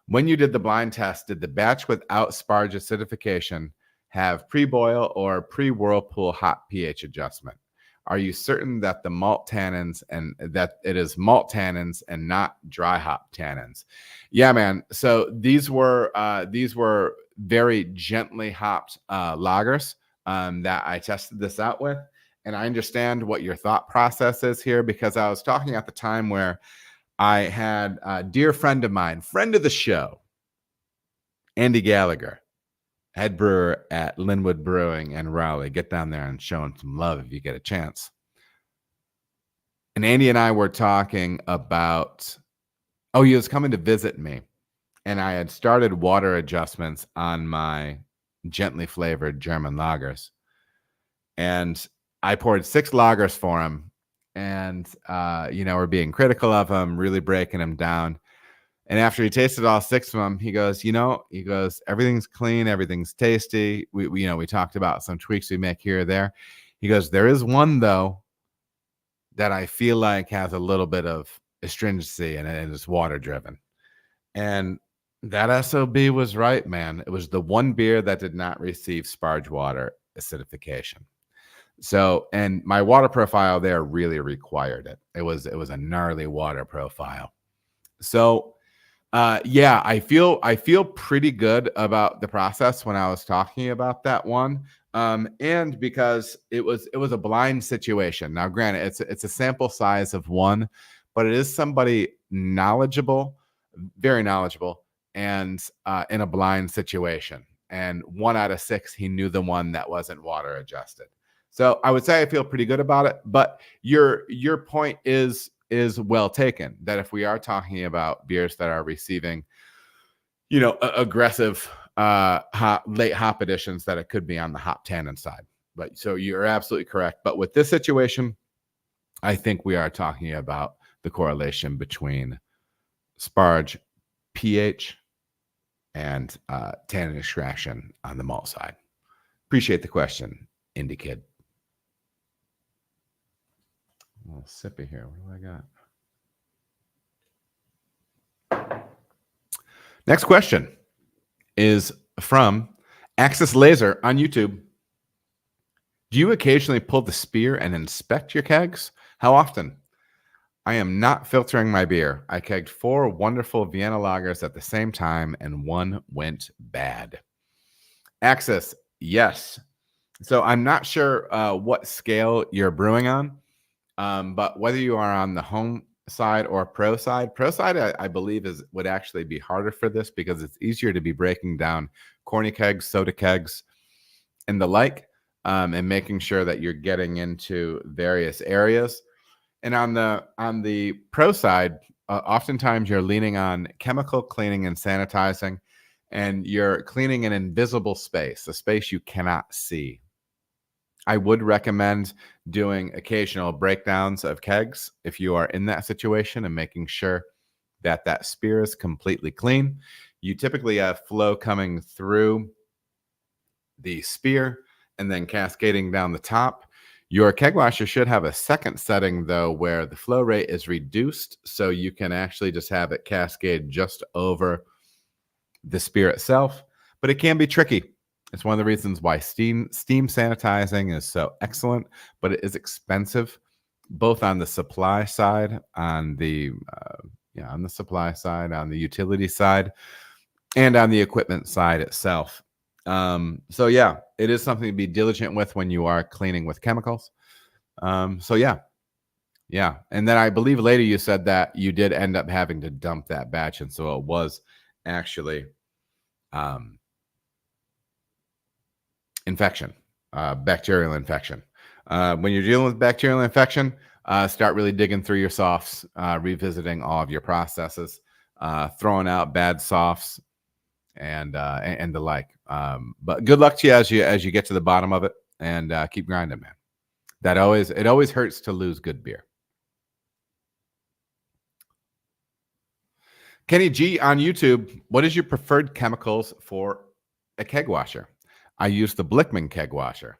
When you did the blind test, did the batch without sparge acidification have pre-boil or pre-whirlpool hot pH adjustment? Are you certain that the malt tannins and that it is malt tannins and not dry hop tannins? Yeah, man. So these were very gently hopped lagers that I tested this out with, and I understand what your thought process is here, because I was talking at the time where I had a dear friend of mine, friend of the show, Andy Gallagher, head brewer at Linwood Brewing in Raleigh. Get down there and show him some love if you get a chance. And Andy and I were talking about, he was coming to visit me, and I had started water adjustments on my gently flavored German lagers. And I poured 6 lagers for him, and, we're being critical of him, really breaking him down. And after he tasted all 6 of them, he goes, everything's clean, everything's tasty. We talked about some tweaks we make here or there. He goes, there is one though that I feel like has a little bit of astringency and it's water driven. And that SOB was right, man. It was the one beer that did not receive sparge water acidification. So, and my water profile there really required it. It was a gnarly water profile. So, I feel pretty good about the process when I was talking about that one. And because it was a blind situation. Now, granted, it's a sample size of 1, but it is somebody knowledgeable, very knowledgeable, and in a blind situation. And 1 out of 6, he knew the one that wasn't water adjusted. So I would say I feel pretty good about it. But your point is well taken, that if we are talking about beers that are receiving, aggressive late hop additions, that it could be on the hop tannin side. But so you're absolutely correct. But with this situation, I think we are talking about the correlation between sparge pH and tannin extraction on the malt side. Appreciate the question, Indie Kid. A little sippy here. What do I got? Next question is from Axis Laser on YouTube. Do you occasionally pull the spear and inspect your kegs? How often? I am not filtering my beer. I kegged 4 wonderful Vienna lagers at the same time, and 1 went bad. Axis, yes. So I'm not sure what scale you're brewing on. But whether you are on the home side or pro side, I believe would actually be harder for this, because it's easier to be breaking down corny kegs, soda kegs, and the like, and making sure that you're getting into various areas. And on the pro side, oftentimes you're leaning on chemical cleaning and sanitizing, and you're cleaning an invisible space, a space you cannot see. I would recommend doing occasional breakdowns of kegs if you are in that situation, and making sure that spear is completely clean. You typically have flow coming through the spear and then cascading down the top. Your keg washer should have a second setting, though, where the flow rate is reduced, so you can actually just have it cascade just over the spear itself. But it can be tricky. It's one of the reasons why steam sanitizing is so excellent, but it is expensive, both on the supply side, on the supply side, on the utility side, and on the equipment side itself. So yeah, it is something to be diligent with when you are cleaning with chemicals. So yeah. And then I believe later you said that you did end up having to dump that batch, and so it was actually infection, bacterial infection. When you're dealing with bacterial infection, start really digging through your softs, revisiting all of your processes, throwing out bad softs, and the like. But good luck to you as you get to the bottom of it, and keep grinding, man. It always hurts to lose good beer. Kenny G on YouTube, what is your preferred chemicals for a keg washer? I use the Blickman keg washer.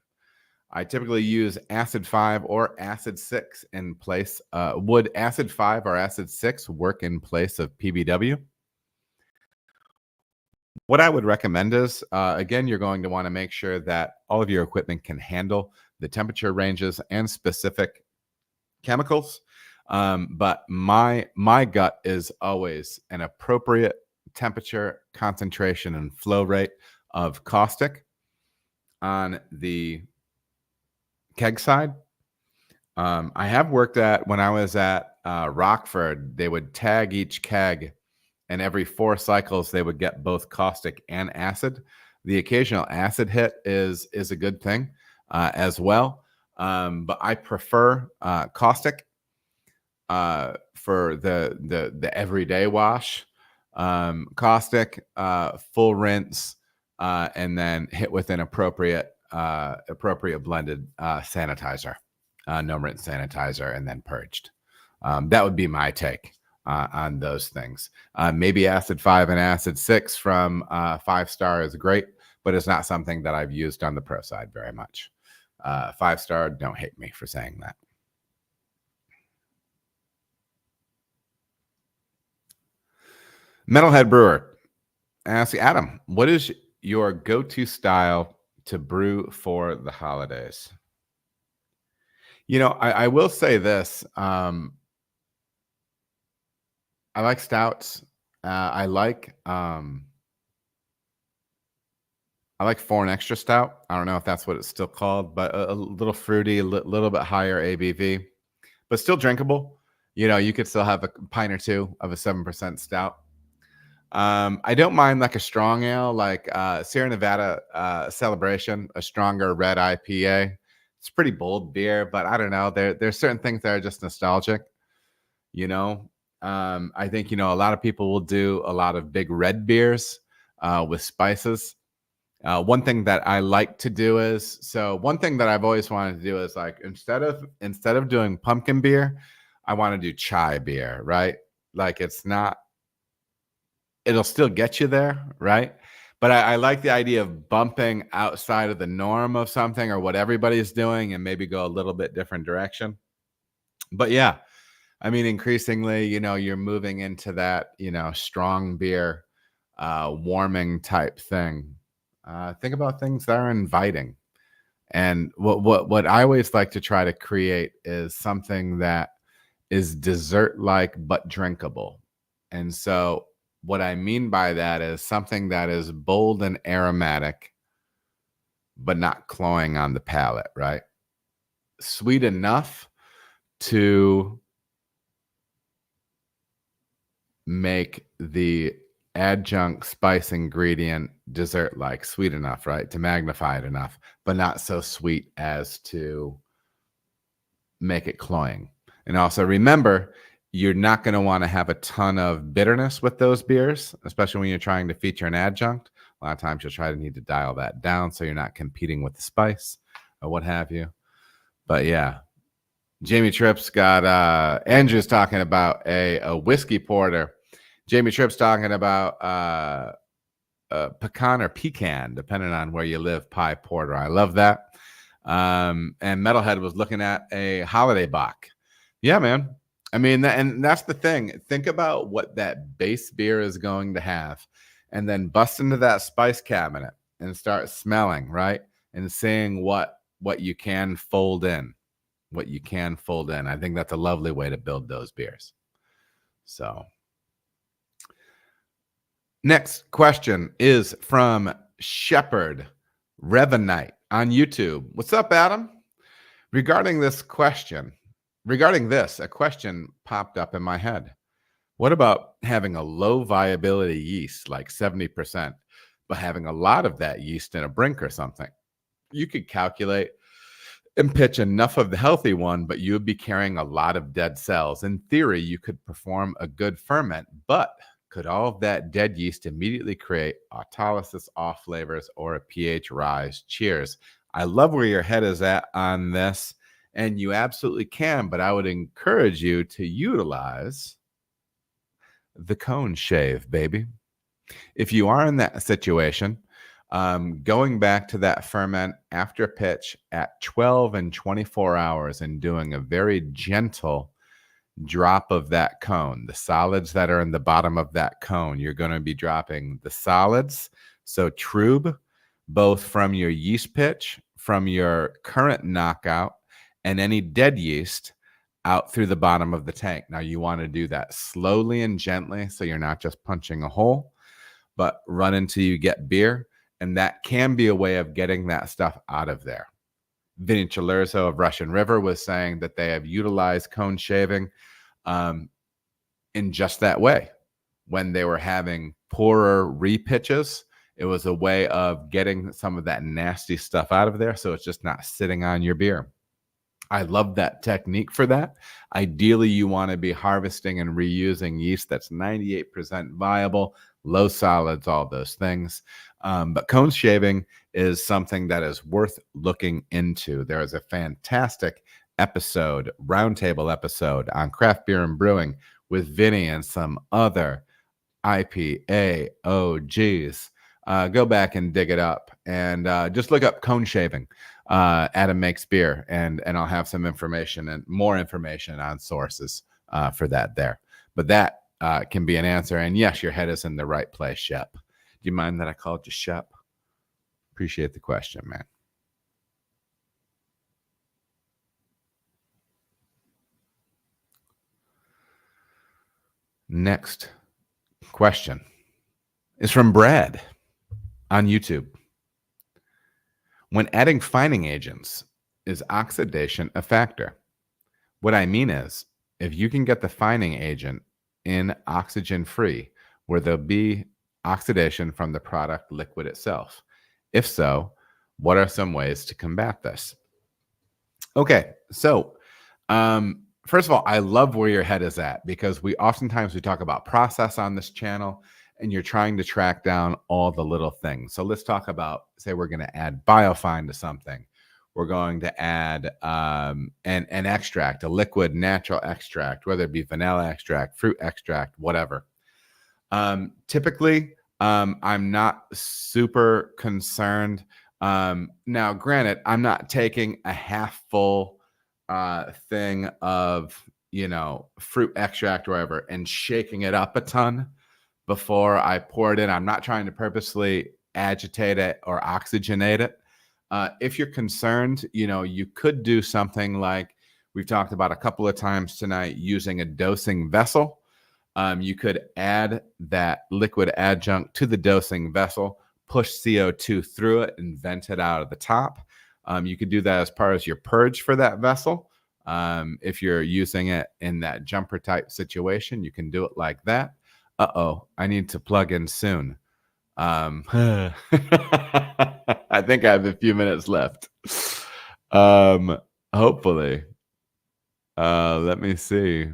I typically use acid 5 or acid 6 in place. Would acid 5 or acid 6 work in place of PBW? What I would recommend is, again, you're going to want to make sure that all of your equipment can handle the temperature ranges and specific chemicals. But my gut is always an appropriate temperature, concentration, and flow rate of caustic on the keg side. I have worked at, when I was at Rockford, they would tag each keg, and every 4 cycles they would get both caustic and acid. The occasional acid hit is a good thing as well, but I prefer caustic for the everyday wash. Caustic, full rinse, and then hit with an appropriate blended sanitizer, no rinse sanitizer, and then purged. That would be my take on those things. Maybe acid 5 and acid 6 from 5 Star is great, but it's not something that I've used on the pro side very much. 5 Star, don't hate me for saying that. Metalhead Brewer asks, Adam, what is your go-to style to brew for the holidays? You know, I will say this. I like stouts. I like foreign extra stout. I don't know if that's what it's still called, but a little fruity, a little bit higher ABV, but still drinkable. You know, you could still have a pint or two of a 7% stout. I don't mind like a strong ale, like Sierra Nevada Celebration, a stronger red IPA. It's pretty bold beer, but I don't know. There's certain things that are just nostalgic, you know. I think, you know, a lot of people will do a lot of big red beers with spices. One thing that I like to do is, so one thing that I've always wanted to do is, like, instead of doing pumpkin beer, I want to do chai beer, right? Like, it'll still get you there, right? But I like the idea of bumping outside of the norm of something or what everybody's doing and maybe go a little bit different direction. But yeah, I mean, increasingly, you know, you're moving into that, you know, strong beer, warming type thing. Think about things that are inviting. And what I always like to try to create is something that is dessert-like but drinkable. And so what I mean by that is something that is bold and aromatic, but not cloying on the palate, right? Sweet enough to make the adjunct spice ingredient dessert-like, sweet enough, right? To magnify it enough, but not so sweet as to make it cloying. And also remember, you're not going to want to have a ton of bitterness with those beers, especially when you're trying to feature an adjunct. A lot of times you'll try to need to dial that down so you're not competing with the spice or what have you. But yeah, Jamie Tripp's got Andrew's talking about a whiskey porter. Jamie Tripp's talking about pecan or pecan, depending on where you live, pie porter. I love that. And Metalhead was looking at a holiday bock. Yeah, man. I mean, and that's the thing. Think about what that base beer is going to have, and then bust into that spice cabinet and start smelling, right? And seeing what you can fold in, I think that's a lovely way to build those beers. So next question is from Shepherd Revanite on YouTube. What's up, Adam? Regarding this, a question popped up in my head. What about having a low viability yeast, like 70%, but having a lot of that yeast in a brink or something? You could calculate and pitch enough of the healthy one, but you would be carrying a lot of dead cells. In theory, you could perform a good ferment, but could all of that dead yeast immediately create autolysis, off flavors, or a pH rise? Cheers. I love where your head is at on this, and you absolutely can, but I would encourage you to utilize the cone shave, baby. If you are in that situation, going back to that ferment after pitch at 12 and 24 hours and doing a very gentle drop of that cone, the solids that are in the bottom of that cone, you're going to be dropping the solids So trub, both from your yeast pitch, from your current knockout, and any dead yeast out through the bottom of the tank. Now you want to do that slowly and gently so you're not just punching a hole, but run until you get beer. And that can be a way of getting that stuff out of there. Vinny Chalerzo of Russian River was saying that they have utilized cone shaving in just that way. When they were having poorer repitches, it was a way of getting some of that nasty stuff out of there, so it's just not sitting on your beer. I love that technique for that. Ideally, you want to be harvesting and reusing yeast that's 98% viable, low solids, all those things. But cone shaving is something that is worth looking into. There is a fantastic episode, roundtable episode on craft beer and brewing with Vinny and some other IPA OGs. Go back and dig it up and just look up cone shaving. Adam Makes Beer, and I'll have some information and more information on sources for that there. But that can be an answer. And yes, your head is in the right place, Shep. Do you mind that I called you Shep? Appreciate the question, man. Next question is from Brad on YouTube. When adding fining agents, is oxidation a factor? What I mean is, if you can get the fining agent in oxygen-free, will there be oxidation from the product liquid itself? If so, what are some ways to combat this? Okay, so first of all, I love where your head is at, because we talk about process on this channel, and you're trying to track down all the little things. So let's talk about, say we're going to add biofine to something. We're going to add an extract, a liquid natural extract, whether it be vanilla extract, fruit extract, whatever. Typically, I'm not super concerned. Now, granted, I'm not taking a half full thing of, fruit extract or whatever and shaking it up a ton before I pour it in. I'm not trying to purposely agitate it or oxygenate it. If you're concerned, you could do something like we've talked about a couple of times tonight, using a dosing vessel. You could add that liquid adjunct to the dosing vessel, push CO2 through it, and vent it out of the top. You could do that as part of your purge for that vessel. If you're using it in that jumper type situation, you can do it like that. I need to plug in soon. I think I have a few minutes left. Hopefully. Let me see.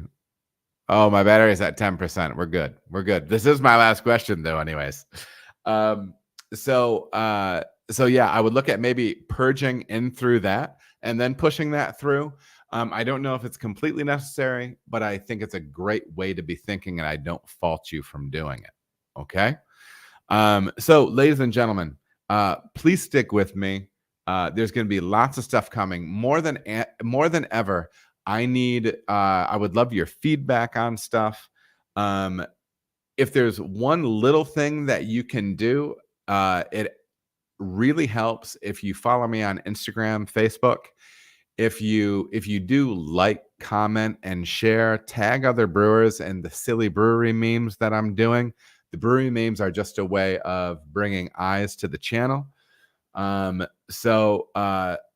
Oh, my battery's at 10%. We're good. This is my last question, though, anyways. So yeah, I would look at maybe purging in through that and then pushing that through. I don't know if it's completely necessary, but I think it's a great way to be thinking, and I don't fault you from doing it. Okay. So ladies and gentlemen, please stick with me. There's going to be lots of stuff coming, more than ever. I would love your feedback on stuff. If there's one little thing that you can do, it really helps if you follow me on Instagram, Facebook. If you do like, comment, and share, tag other brewers and the silly brewery memes that I'm doing. The brewery memes are just a way of bringing eyes to the channel. So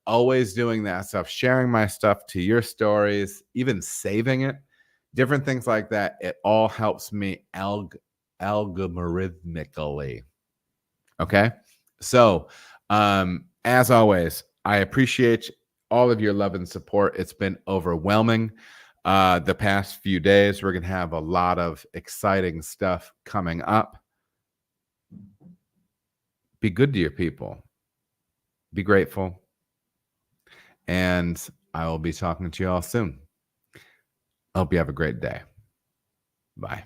always doing that stuff, sharing my stuff to your stories, even saving it, different things like that. It all helps me algorithmically. Okay. So as always, I appreciate all of your love and support. It's been overwhelming the past few days. We're going to have a lot of exciting stuff coming up. Be good to your people. Be grateful. And I will be talking to you all soon. I hope you have a great day. Bye.